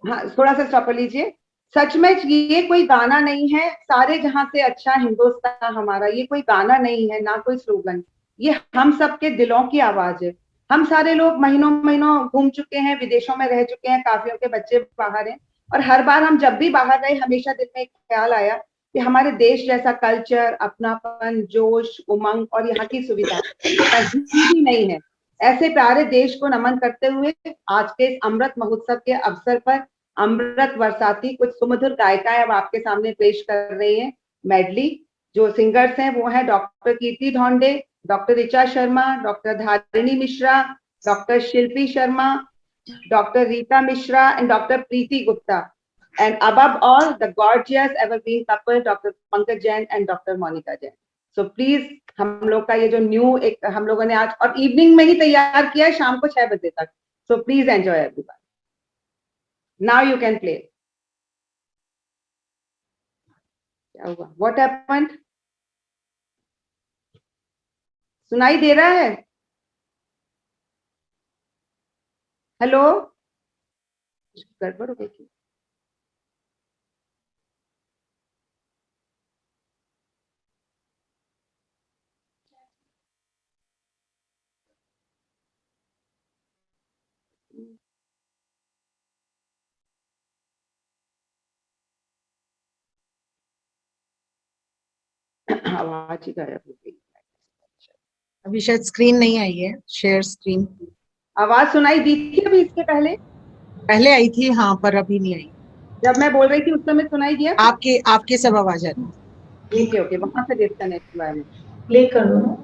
हाँ, थोड़ा सा स्टॉप कर लीजिए. सच में ये कोई गाना नहीं है, सारे जहां से अच्छा हिंदुस्तान हमारा, ये कोई गाना नहीं है, ना कोई स्लोगन, ये हम सबके दिलों की आवाज है. हम सारे लोग महीनों महीनों घूम चुके हैं, विदेशों में रह चुके हैं, काफियों के बच्चे बाहर हैं, और हर बार हम जब भी बाहर गए हमेशा दिल में एक ख्याल आया कि हमारे देश जैसा कल्चर, अपनापन, जोश, उमंग और यहाँ की सुविधा कहीं भी नहीं है। ऐसे प्यारे देश को नमन करते हुए आज के इस अमृत महोत्सव के अवसर पर अमृत बरसाती कुछ सुमधुर गायिकाएं अब आपके सामने पेश कर रही हैं मेडली। जो सिंगर्स हैं वो हैं doctor Kirti Dhonde, doctor Richa Sharma, doctor Dharini Mishra, doctor Shilpi Sharma, doctor Rita Mishra and doctor Preeti Gupta, and above all the gorgeous evergreen couple Dr. Pankaj Jain and Dr. Monica Jain. So please हम लोग का ये जो न्यू एक हम लोगों ने आज और इवनिंग में ही तैयार किया है, शाम को 6 बजे तक. So please enjoy everybody. Now you can play. क्या हुआ? What happened? सुनाई दे रहा है? हेलो? गड़बड़ हो गई थी. आवाज ही गायब हो गई.
अभी शायद स्क्रीन नहीं आई है, शेयर स्क्रीन.
आवाज सुनाई दी थी अभी इसके पहले
आई थी, हाँ, पर अभी नहीं आई.
जब मैं बोल रही थी उस समय सुनाई दिया?
आपके सब आवाज आ रही है.
ठीक है, ओके, वहां से डिस्कनेक्ट हुआ है.
प्ले कर दो ना.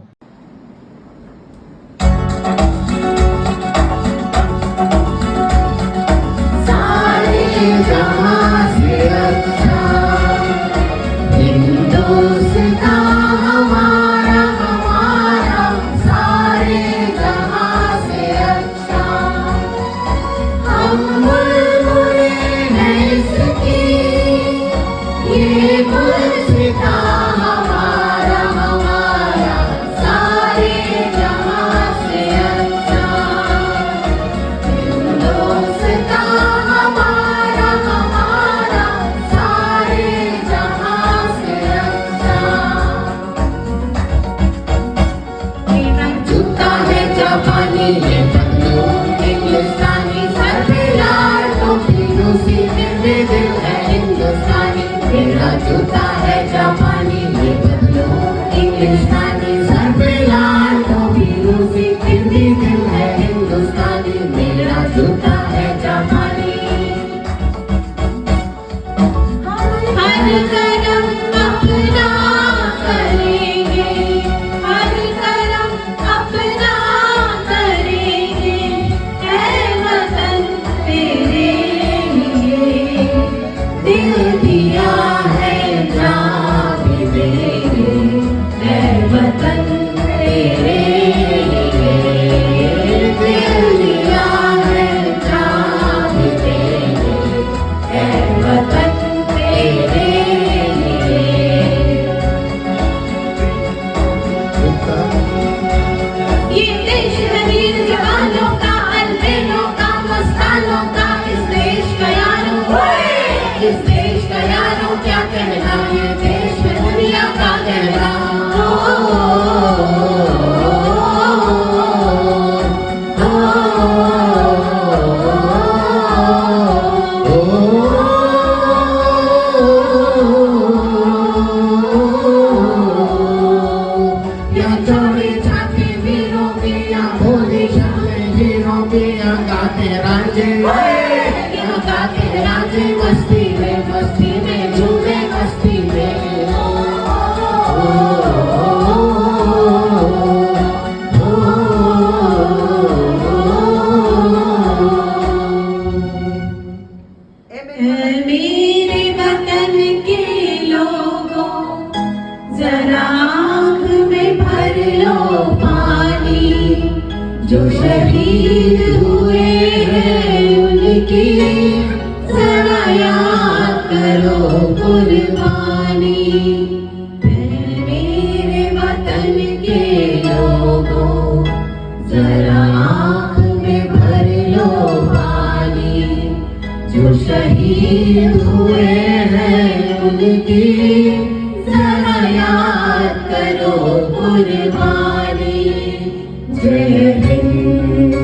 जय हिंद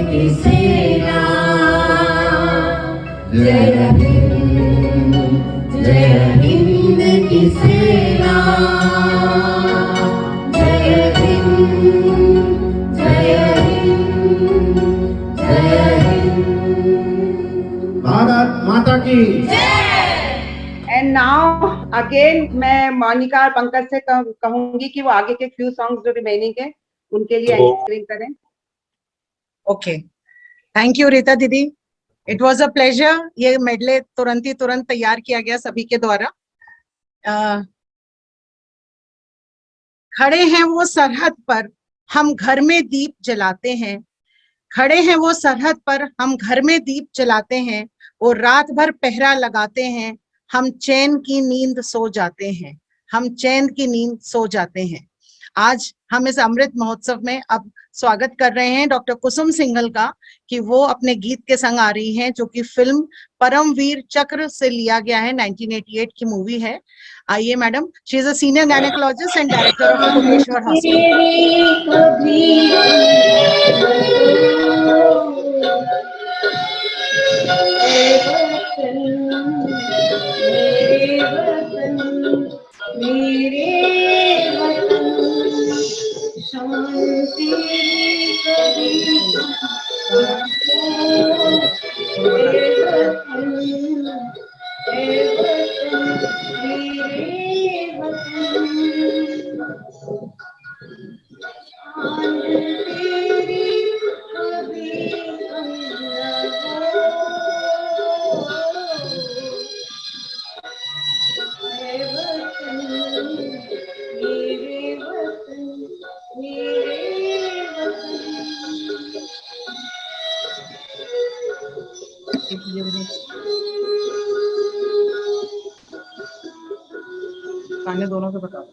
की सेना, जय हिंद की सेना, जय हिंद, जय हिंद, जय हिंद। भारत माता की
एंड नाउ अगेन मैं मोनिका और पंकज से कहूंगी कि वो आगे के फ्यू सॉन्ग्स जो रिमेनिंग है उनके लिए एंकरिंग करें।
ओके, थैंक यू रीता दीदी, इट वाज अ प्लेजर। ये मेडले तुरंत तैयार किया गया सभी के द्वारा। खड़े हैं वो सरहद पर, हम घर में दीप जलाते हैं। खड़े हैं वो सरहद पर, हम घर में दीप जलाते हैं। वो रात भर पहरा लगाते हैं, हम चैन की नींद सो जाते हैं, हम चैन की नींद सो जाते हैं। आज हम इस अमृत महोत्सव में अब स्वागत कर रहे हैं डॉक्टर कुसुम सिंघल का, कि वो अपने गीत के संग आ रही हैं, जो कि फिल्म परमवीर चक्र से लिया गया है, 1988 की मूवी है। आइए madam, she is a senior gynaecologist and director of Koteshwar गाने दोनों से बताओ।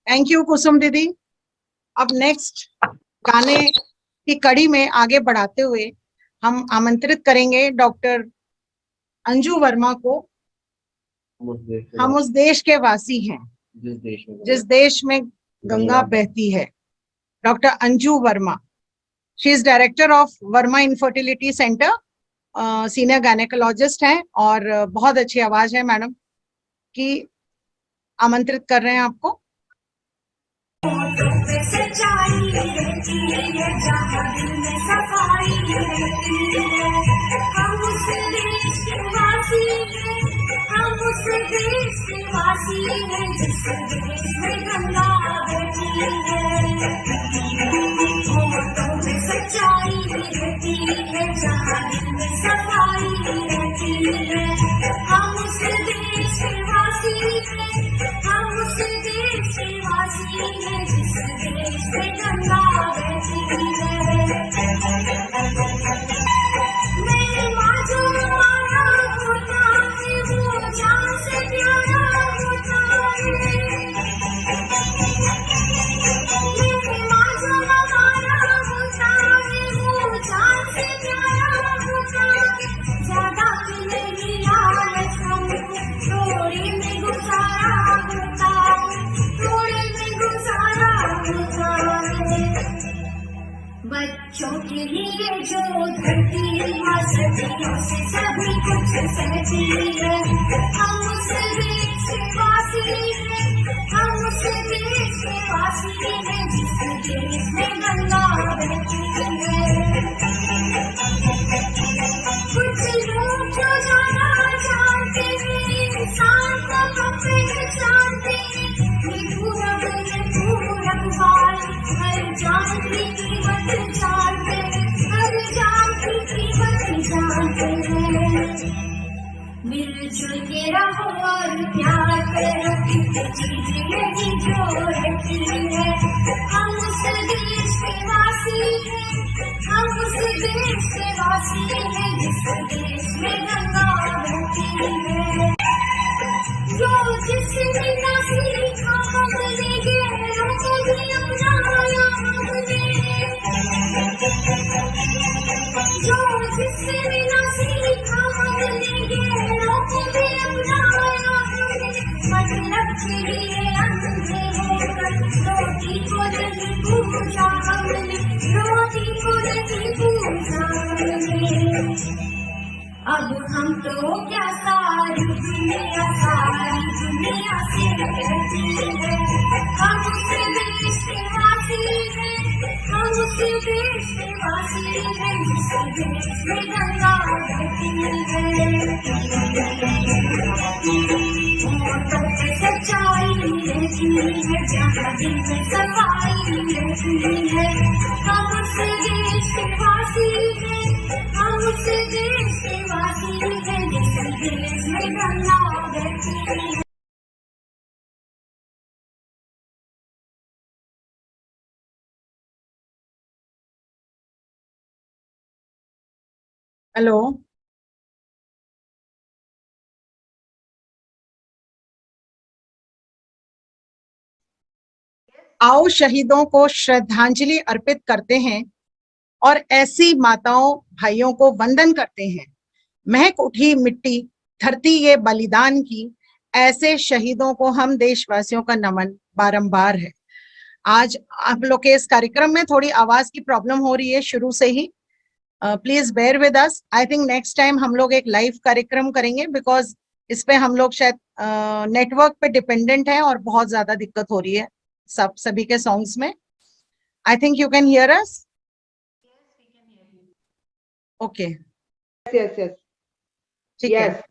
थैंक यू कुसुम दीदी। अब नेक्स्ट गाने की कड़ी में आगे बढ़ाते हुए हम आमंत्रित करेंगे डॉक्टर अंजू वर्मा को। हम उस देश के वासी हैं जिस देश में गंगा बहती है। Doctor Anju Verma, she is director of Verma infertility centre, senior gynaecologist हैं और बहुत अच्छी आवाज है मैडम की। आमंत्रित कर रहे हैं आपको।
सच्चाई रहती है जहाँ दिल में सफाई रहती है। हम उस देश के वासी हैं, हम उस देश के वासी हैं जिस देश में गंगा बहती है। होठों में सच्चाई रहती है जहाँ दिल में सफाई रहती है। हम उस देश के वासी हैं, हम उस देश के लिए जो धरती माँ सदियों से सभी कुछ सहती है। हम उस देशवासी हैं, हम उस देशवासी हैं जिस देश में गंगा बहती है। कुछ लोग जो जाना चाहते हैं, इंसान को पहचानते हैं, पूरब वाल हर जान की कीमत जानते हैं, हर जान की कीमत जानते हैं। मिलजुल के रहो और प्यार करो, चीज यही जो रहती है। हम उस देश के वासी हैं, हम उस देश के वासी हैं जिस देश में गंगा बहती है। जो जिसने ना सीखा हमने गैरों को भी अपनाया हमने, जो जिसने ना सीखा हमने गैरों को भी अपनाया हमने। मतलब के लिए अंधे होकर रोटी को नहीं पूछा हमने, रोटी को नहीं पूछा हमने। अब हम तो क्या सारी दुनिया से कहती है। हम उस देश के वासी हैं, हम उस देश के वासी हैं जिस देश में गंगा बहती है। मोहब्बत में सच्चाई रहती है, जहाँ दिल में सफाई रहती है। हम उस देश के वासी हैं, हम उस देश के वासी हैं जिस देश में गंगा बहती है।
हेलो, आओ शहीदों को श्रद्धांजलि अर्पित करते हैं और ऐसी माताओं भाइयों को वंदन करते हैं। महक उठी मिट्टी धरती ये बलिदान की, ऐसे शहीदों को हम देशवासियों का नमन बारंबार है। आज आप लोग के इस कार्यक्रम में थोड़ी आवाज की प्रॉब्लम हो रही है शुरू से ही, please bear with us. I think next time हम लोग एक लाइव कार्यक्रम करेंगे, बिकॉज इस पे हम लोग शायद नेटवर्क पे डिपेंडेंट है और बहुत ज्यादा दिक्कत हो रही है सभी के सॉन्ग्स में। I think you can hear us. Okay,
Yes, yes,
ठीक है,
yes.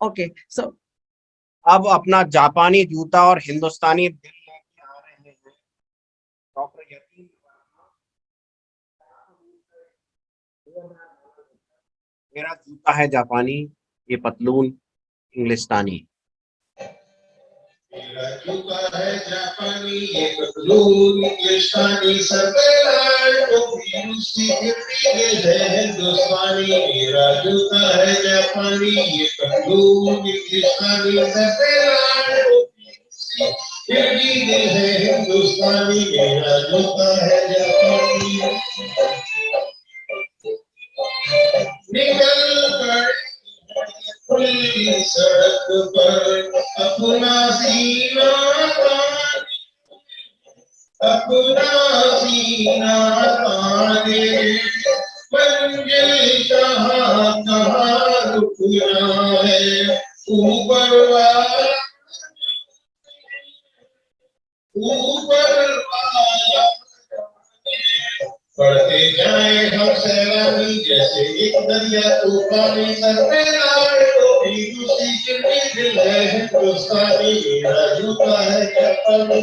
ओके। सो
अब अपना जापानी जूता और हिंदुस्तानी दिल लेके आ रहे हैं डॉक्टर यतीन वर्मा। मेरा जूता है जापानी, ये पतलून इंग्लिस्तानी।
मेरा जूता है जापानी, ये पतलून इंग्लिस्तानी, सर पे लाल टोपी रूसी, फिर है हिंदुस्तानी। मेरा जूता है जापानी, ये पतलून इंग्लिस्तानी, सर पे लाल टोपी रूसी, फिर है हिंदुस्तानी। मेरा जूता है जापानी। निकल पड़े खुली सड़क पर अपना सीना ताने, अपना सीना ताने, मंजिल कहाँ कहाँ रुकना है। ऊपर वाला बढ़ते जाए हम सैलानी, जैसे एक दरिया तूफानी, सर पे लाल टोपी दूसरी चिट्ठी दिल है हिंदुस्तानी। मेरा जूता है जापानी,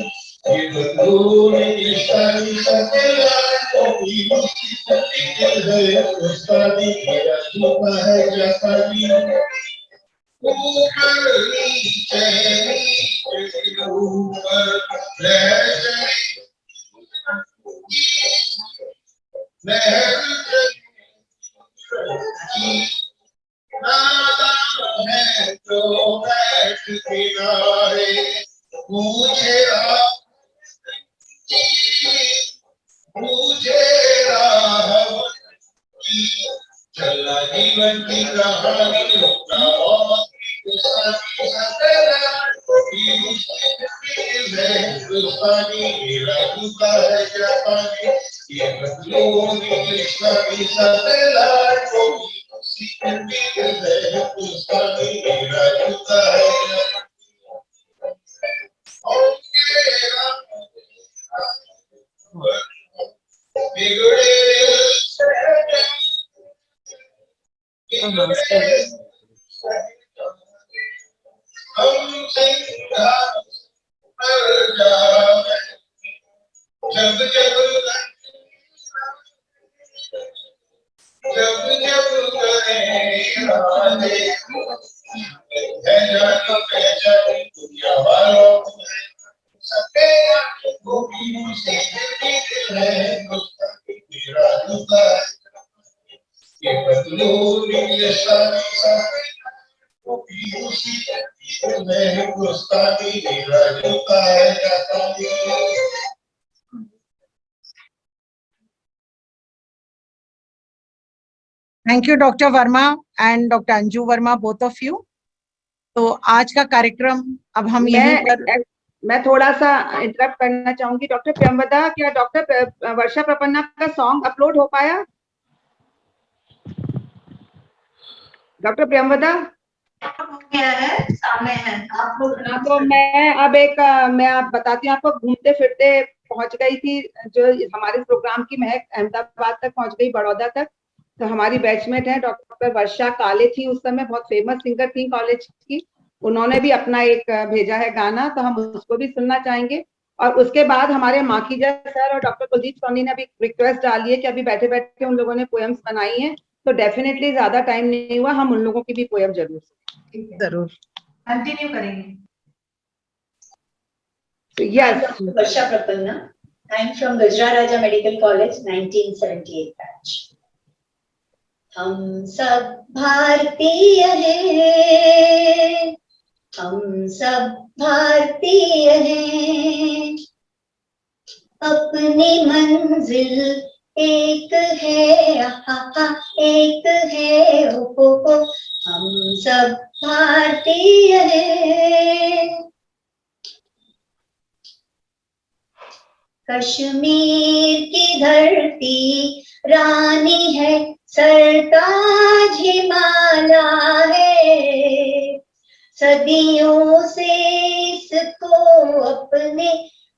ये पतलून इंग्लिस्तानी, सर पे लाल टोपी दूसरी चिट्ठी दिल है हिंदुस्तानी। मेरा जूता है जापानी। ऊपर नीचे नीचे ऊपर लहर चली, नादान है तो बैठ किनारे, मुझे राह चला जीवन की कहानी, हिंदुस्तानी। मेरा जूता है जापानी,
ये बदलूंगी सभी सैटेलाइट को उसी के दिल है उसका मेरा जुदा है और मेरा बिगड़े हम जिंदा मर जाए जब जब करें दुनिया वालों सबके वो भी मुझसे है मेरा जुदा ये बदलूंगी सारी वो भी उसी में गुस्ताखी मेरा जुदा है जाता
thank you doctor Verma and doctor Anju Verma, both of you. तो आज का कार्यक्रम अब हम यहीं पर
मैं थोड़ा सा इंटरप्ट करना चाहूंगी। डॉक्टर प्रियंवदा, क्या डॉक्टर वर्षा प्रपन्ना का सॉन्ग अपलोड हो पाया? डॉक्टर प्रियंवदा
हो गया है, सामने है आप लोग।
तो मैं आप बताती हूँ आपको, घूमते फिरते पहुंच गई थी, जो हमारे प्रोग्राम की महक अहमदाबाद तक पहुंच गई, बड़ौदा तक। तो हमारी बैचमेट है डॉक्टर वर्षा काले थी, उस समय बहुत फेमस सिंगर थी कॉलेज की। उन्होंने भी अपना एक भेजा है गाना, तो हम उसको भी सुनना चाहेंगे। और उसके बाद हमारे माखीजा सर और डॉक्टर कुलदीप सोनी ने भी रिक्वेस्ट डाली है कि अभी बैठे बैठे उन लोगों ने पोएम्स बनाई हैं, तो डेफिनेटली ज्यादा टाइम नहीं हुआ, हम उन लोगों की भी पोएम जरूर सुनेंगे।
जरूर
कंटिन्यू करेंगे।
Yes,
Varsha Prapanna, I am from Vajraraja Medical College, 1978 batch. हम सब भारतीय हैं, हम सब भारतीय हैं, अपनी मंजिल एक है, आहा एक है, ओ हम सब भारतीय हैं। कश्मीर की धरती रानी है, सरताज हिमालय है, सदियों से इसको अपने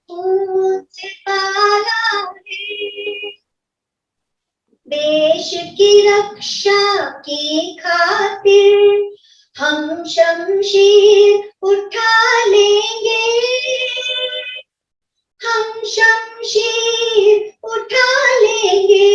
खून से पाला है। देश की रक्षा की खातिर हम शमशीर उठा लेंगे, हम शमशीर उठा लेंगे।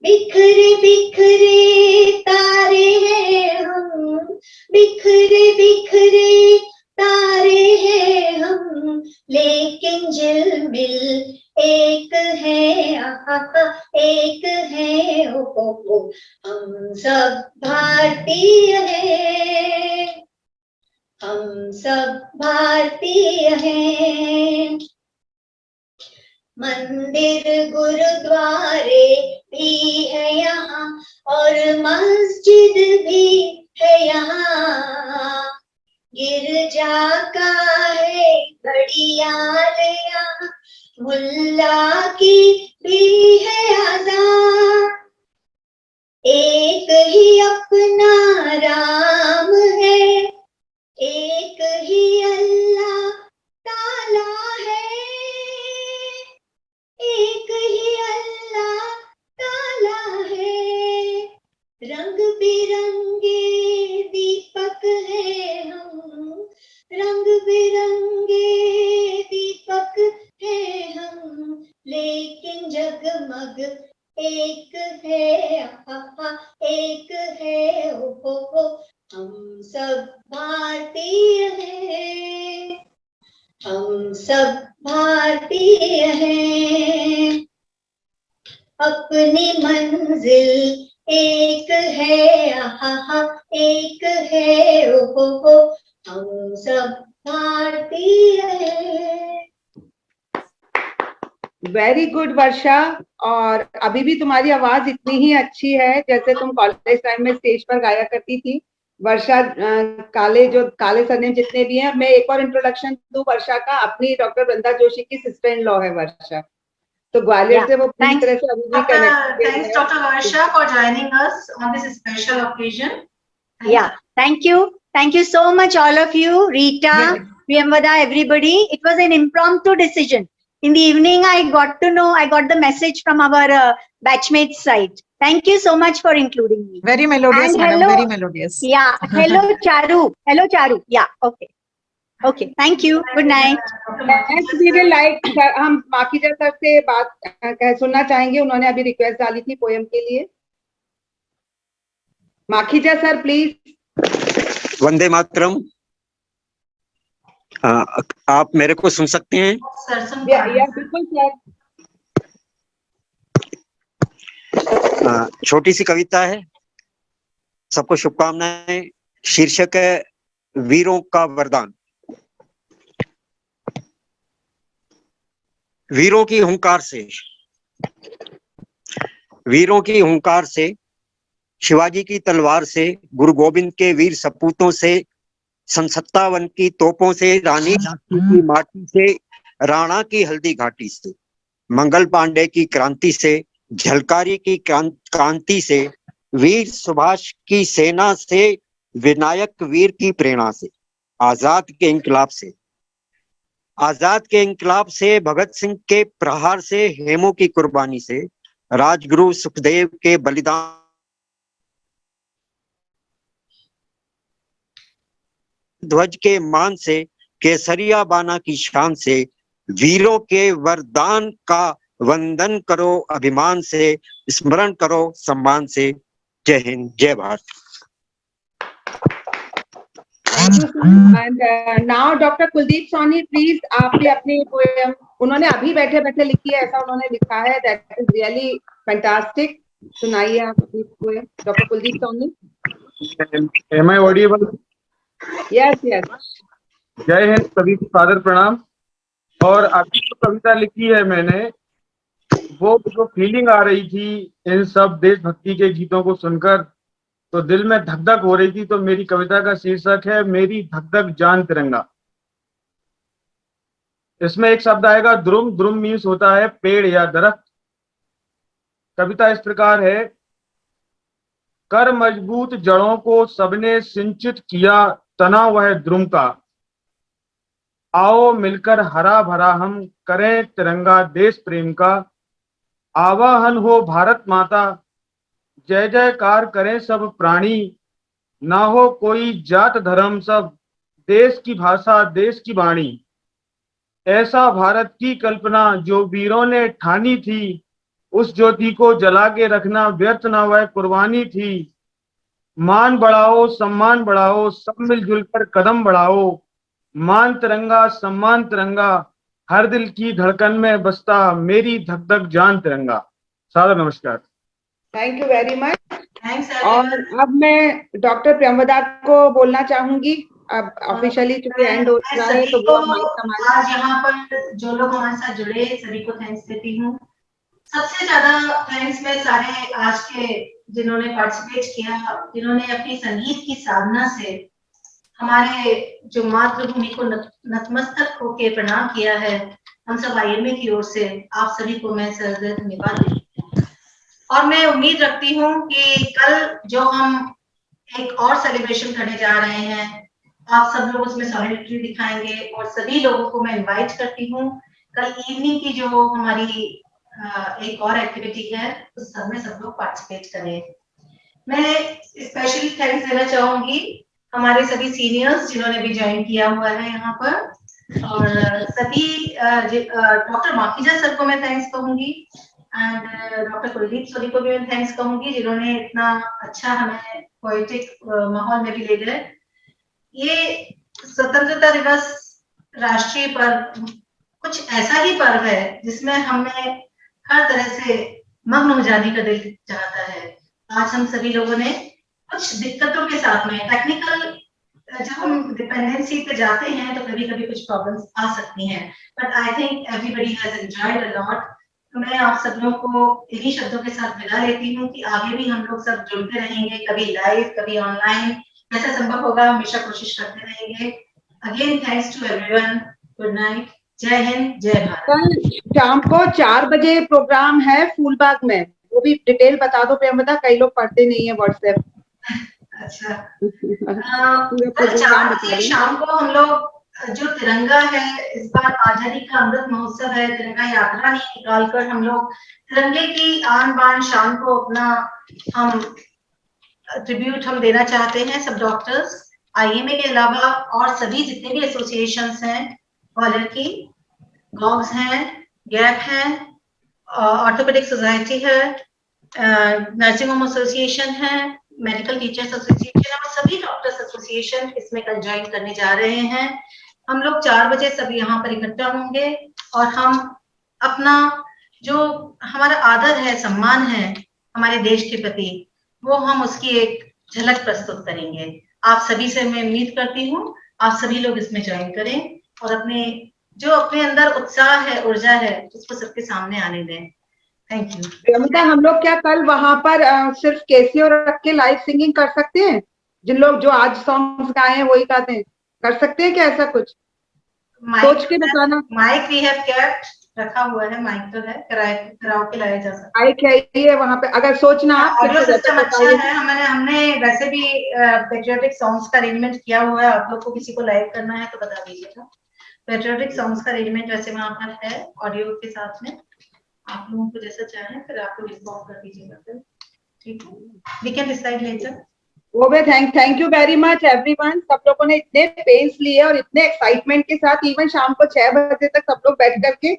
बिखरे बिखरे तारे हैं हम, बिखरे बिखरे तारे हैं हम, लेकिन झिलमिल एक है, आहा एक है, ओ हम सब भारतीय हैं, हम सब भारतीय हैं। मंदिर गुरुद्वारे भी है यहाँ और मस्जिद भी है यहाँ, गिरजा का है घड़ियाल यहाँ, मुल्ला की भी है आजान। एक ही अपना राम है, एक ही अल्लाह ताला है, एक ही अल्लाह ताला है। रंग बिरंगे दीपक है हम, रंग बिरंगे दीपक है हम, लेकिन जगमग एक है, आहा एक है, ओ हम सब भारतीय हैं, हम सब भारतीय हैं। अपनी मंजिल एक है, आहा एक है, ओ हम सब भारतीय हैं।
वेरी गुड वर्षा। और अभी भी तुम्हारी आवाज इतनी ही अच्छी है जैसे तुम कॉलेज टाइम में स्टेज पर गाया करती थी। वर्षा काले, जो काले सरनेम जितने भी हैं, मैं एक और इंट्रोडक्शन दूं वर्षा का, अपनी डॉक्टर वृंदा जोशी की सिस्टर इन लॉ है वर्षा। तो ग्वालियर
Yeah,
से वो पूरी
thanks.
तरह से अभी भी
Thanks,
कनेक्टेड है।
Dr. Varsha, for joining us on this special occasion. Thanks.
Yeah, thank you. Thank you so much, all of you. Rita,
Yes.
Priyamvada, everybody. It was an impromptu decision. In the evening, I got the message from our batchmates side. Thank you so much for including me.
Very melodious,
And
madam,
hello.
very melodious.
Yeah, hello, Charu. Hello, Charu. Yeah, okay. Okay, thank you. Good night.
Next we will like हम Makhija sir से बात सुनना चाहेंगे, उन्होंने अभी request डाली थी poem के लिए। Makhija sir please.
वंदे मातरम। आप मेरे को सुन सकते हैं?
बिल्कुल सर।
छोटी सी कविता है, सबको शुभकामनाएं। शीर्षक है वीरों का वरदान। वीरों की हुंकार से, शिवाजी की तलवार से, गुरु गोविंद के वीर सपूतों से, सन 57 की तोपों से, रानी झांसी की माटी से, राणा की हल्दी घाटी से, मंगल पांडे की क्रांति से, झलकारी की क्रांति से, वीर सुभाष की सेना से, विनायक वीर की प्रेरणा से, आजाद के इंकलाब से, भगत सिंह के प्रहार से, हेमू की कुर्बानी से, राजगुरु सुखदेव के बलिदान, ध्वज के मान से, केसरिया बाना की शान से, वीरों के वरदान का वंदन करो अभिमान से, स्मरण करो सम्मान से। जय हिंद, जय Bharat.
And now Dr. Kuldeep Sawhney, please आप भी अपनी पोएम, उन्होंने अभी बैठे बैठे लिखी है, ऐसा उन्होंने लिखा है, that is really fantastic। सुनाइए आप अपनी poem, Dr. Kuldeep Sawhney।
Am I audible?
Yes, yes।
जय हिंद, सभी को सादर प्रणाम। और अभी जो कविता लिखी है मैंने, वो जो फीलिंग आ रही थी इन सब देशभक्ति के गीतों को सुनकर, तो दिल में धक धक हो रही थी। तो मेरी कविता का शीर्षक है मेरी धक धक जान तिरंगा। इसमें एक शब्द आएगा द्रुम। द्रुम मीन्स होता है पेड़ या दरख्त। कविता इस प्रकार है। कर मजबूत जड़ों को सबने सिंचित किया, तना वह द्रुम का। आओ मिलकर हरा भरा हम करें तिरंगा देश प्रेम का। आवाहन हो भारत माता, जय जयकार करें सब प्राणी। ना हो कोई जात धर्म, सब देश की भाषा देश की वाणी। ऐसा भारत की कल्पना जो वीरों ने ठानी थी, उस ज्योति को जला के रखना व्यर्थ ना वह कुर्बानी थी। मान बढ़ाओ सम्मान बढ़ाओ, सब मिलजुल कर कदम बढ़ाओ। मान तिरंगा सम्मान तिरंगा, हर दिल की धड़कन में बसता मेरी धक धक जान तिरंगा। सादर नमस्कार।
Thank you very much. और अब मैं डॉक्टर प्रियंवदा को बोलना चाहूंगी। अब ऑफिशियली चूंकि एंड हो रहा है, तो वो
आज यहाँ पर जो लोग हमारे साथ जुड़े, सभी को थैंक्स देती हूँ। सबसे ज्यादा थैंक्स मैं सारे आज के जिन्होंने पार्टिसिपेट किया, जिन्होंने अपनी संगीत की साधना से हमारे जो मातृभूमि को नतमस्तक होके प्रणाम किया है, हम सब IMA की ओर से आप सभी को मैं सदैव धन्यवाद देती हूँ। और मैं उम्मीद रखती हूँ कि कल जो हम एक और सेलिब्रेशन करने जा रहे हैं, आप सब लोग उसमें सॉलिडेरिटी दिखाएंगे। और सभी लोगों को मैं इनवाइट करती हूँ, कल इवनिंग की जो हमारी एक और एक्टिविटी है, उस सब में सब लोग पार्टिसिपेट करें। मैं स्पेशली थैंक्स देना चाहूंगी हमारे सभी सीनियर्स जिन्होंने भी ज्वाइन किया हुआ है यहाँ पर, और सभी डॉक्टर माखीजा सर को मैं थैंक्स कहूंगी, एंड डॉक्टर कुलदीप सोनी को भी मैं थैंक्स कहूंगी, जिन्होंने इतना अच्छा हमें पोएटिक माहौल में भी ले गए। ये स्वतंत्रता दिवस राष्ट्रीय पर्व कुछ ऐसा ही पर्व है जिसमें हमें हर तरह से मग्न हो जाने का दिल चाहता है। आज हम सभी लोगों ने कुछ दिक्कतों के साथ में टेक्निकल, जब हम डिपेंडेंसी पे जाते हैं तो कभी कभी कुछ प्रॉब्लम्स आ सकती हैं, but I think everybody has enjoyed a lot. तो मैं आप सब लोगों को इन्हीं शब्दों के साथ विदा लेती हूँ कि आगे भी हम लोग सब जुड़ते रहेंगे, कभी लाइव कभी ऑनलाइन, जैसा संभव होगा हमेशा कोशिश करते रहेंगे। Again thanks to everyone. Good night. जय हिंद, जय भारत।
कल शाम को 4 बजे प्रोग्राम है फूलबाग में, वो भी डिटेल बता दो प्रेमदा, कई लोग पढ़ते नहीं है व्हाट्सएप।
अच्छा,
पूरा
कल 4
प्रोग्राम
बजे
बता दें।
शाम को हम लोग जो तिरंगा है, इस बार आजादी का अमृत महोत्सव है, तिरंगा यात्रा नहीं निकालकर हम लोग तिरंगे की आन बान शान को अपना हम ट्रिब्यूट हम देना चाहते हैं। सब डॉक्टर्स, आईएमए के अलावा और सभी जितने भी एसोसिएशंस हैं, कॉलर की, गॉग्स हैं, गैप है, ऑर्थोपेडिक सोसाइटी है, नर्सिंग होम एसोसिएशन है, मेडिकल टीचर्स एसोसिएशन है, और सभी डॉक्टर्स एसोसिएशन इसमें कल ज्वाइन करने जा रहे हैं। हम लोग 4 बजे सब यहाँ पर इकट्ठा होंगे और हम अपना जो हमारा आदर है, सम्मान है हमारे देश के प्रति, वो हम उसकी एक झलक प्रस्तुत करेंगे। आप सभी से मैं उम्मीद करती हूँ आप सभी लोग इसमें ज्वाइन करें और अपने जो अपने अंदर उत्साह है, ऊर्जा है, उसको सबके सामने आने दें। Thank you.
प्रेमिका, हम लोग क्या कल वहां पर सिर्फ केसियो रख के लाइव सिंगिंग कर सकते हैं? जिन लोग जो आज सॉन्ग्स गाए हैं वही गाते हैं, कर सकते हैं क्या ऐसा कुछ? सोच के बताना।
माइक वी हैव केप्ट, रखा हुआ है, माइक तो है, कराओ के लाया जा सकता
माइक है ये वहां पे, अगर सोचना आप
ऑडियो सिस्टम अच्छा है। हमने वैसे भी पेट्रियोटिक सॉन्ग्स का अरेंजमेंट किया हुआ है। आप लोग को किसी को लाइव करना है तो बता दीजिएगा। पेट्रियोटिक सॉन्ग्स का अरेंजमेंट वैसे वहां पर है ऑडियो के साथ में। आप लोगों को जैसा चाहें फिर आपको इन्फॉर्म कर दीजिएगा फिर, ठीक है? We can decide later.
Okay, thank you very much everyone. सब लोगों ने इतने पेस लिए और इतने एक्साइटमेंट के साथ इवन शाम को 6 बजे तक सब लोग बैठ करके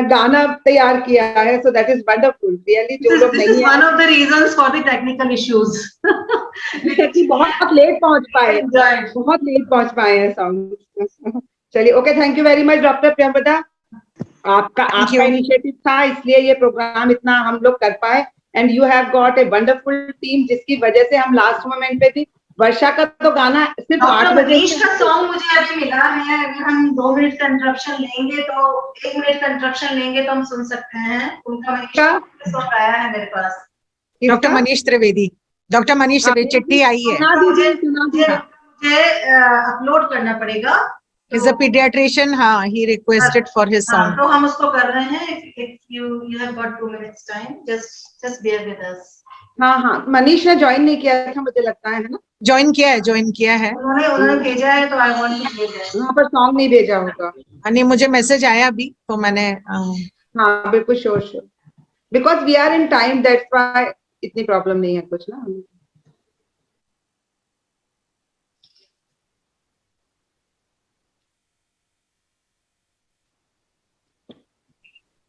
गाना तैयार किया है। So that is wonderful really. जो लोग नहीं है,
one of the reasons for the technical issues
क्योंकि बहुत लेट पहुंच पाए हैं सॉन्ग। चलिए, okay, thank you very much doctor Priyamvada. आपका इनिशिएटिव था, इसलिए ये प्रोग्राम इतना हम लोग कर पाए। And you have got a wonderful team, जिसकी वजह से हम लास्ट मोमेंट पे भी वर्षा का तो गाना सिर्फ 8 बजे
का सॉन्ग मुझे अभी मिला है। अगर हम 2 मिनट का इंटरप्शन लेंगे तो 1 मिनट का इंटरप्शन लेंगे तो हम सुन सकते हैं। उनका सॉन्ग आया है मेरे पास,
डॉक्टर मनीष त्रिवेदी। डॉक्टर मनीष त्रिवेदी चिट्ठी आई है।
मुझे अपलोड करना पड़ेगा।
Is a pediatrician, हाँ, he requested for his song.
तो हम उसको कर रहे हैं। If you have got 2 minutes time, just bear with us.
हाँ, मनीष ने ज्वाइन नहीं किया था मुझे लगता है ना?
ज्वाइन किया है।
उन्होंने भेजा है तो I want to भेजा।
वहाँ पर सॉन्ग नहीं भेजा होगा।
नहीं, मुझे मैसेज आया अभी तो मैंने
हाँ, बिल्कुल sure. Because we are in time, that's why इतनी प्रॉब्लम नहीं है कुछ ना।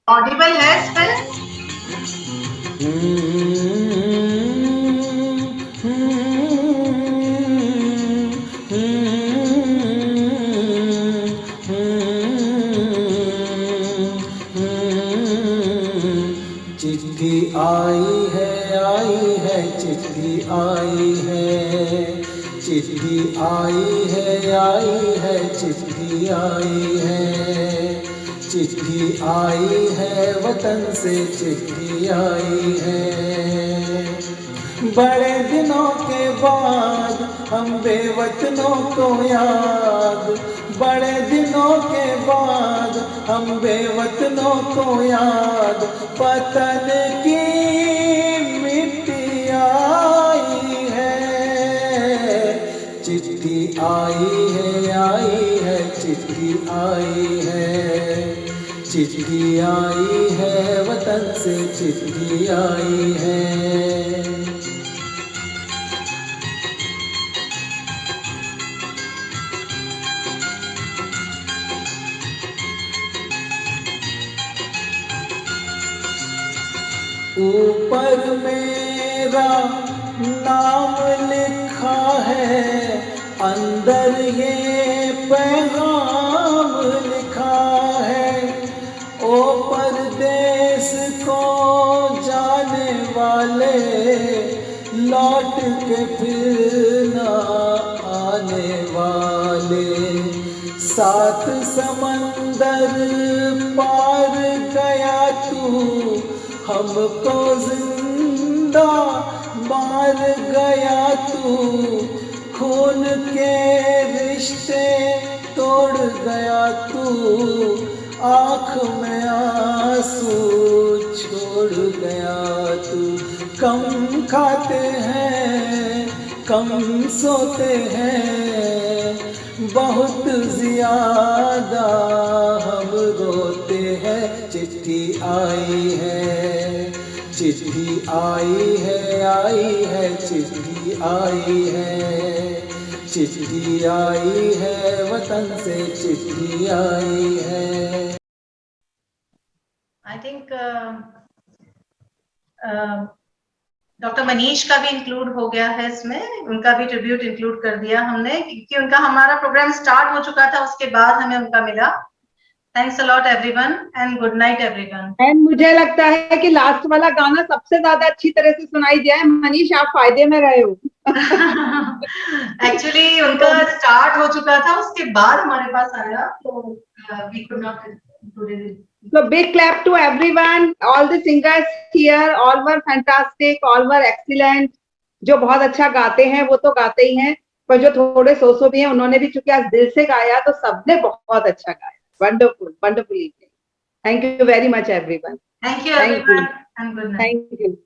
ऑडिबल है इस पे?
चिट्ठी आई है, चिट्ठी आई है, चिट्ठी आई है, चिट्ठी आई है, चिट्ठी आई है, वतन से चिट्ठी आई है। बड़े दिनों के बाद हम बेवतनों को याद, बड़े दिनों के बाद हम बेवतनों को याद, वतन की मिट्टी आई है। चिट्ठी आई है, चिट्ठी आई है, चिट्ठी आई है, वतन से चिट्ठी आई है। ऊपर मेरा नाम लिखा है, अंदर ये पैगाम लिखा है। ओ परदेस को जाने वाले, लौट के फिर ना आने वाले, 7 समंदर पार गया तू, हमको जिंदा मार गया तू, खून के रिश्ते तोड़ गया तू,
आँख में आंसू छोड़ गया तू। कम खाते हैं, कम सोते हैं, बहुत ज्यादा हम रोते हैं। चिट्ठी आई है, चिट्ठी आई है, चिट्ठी आई है, चिट्ठी आई है, वतन से चिट्ठी आई है।
आई थिंक डॉक्टर मनीष का भी इंक्लूड हो गया है इसमें, उनका भी ट्रिब्यूट इंक्लूड कर दिया हमने, क्योंकि उनका हमारा प्रोग्राम स्टार्ट हो चुका था, उसके बाद हमें उनका मिला। Thanks a lot everyone and good night everyone.
And मुझे लगता है कि लास्ट वाला गाना सबसे ज्यादा अच्छी तरह से सुनाई दिया है। मनीष, आप फायदे में रहे हो।
एक्चुअली उनका स्टार्ट हो चुका था, उसके बाद हमारे पास आया, तो we could not include it.
So big clap to everyone, all the singers here, all were fantastic, all were excellent. जो बहुत अच्छा गाते हैं वो तो गाते ही हैं, पर जो थोड़े सो भी हैं उन्होंने भी चूंकि आज दिल से गाया तो सबने बहुत अच्छा गाया। Wonderful, wonderful evening. Thank you very much everyone.
Thank you everyone and good night.
Thank you.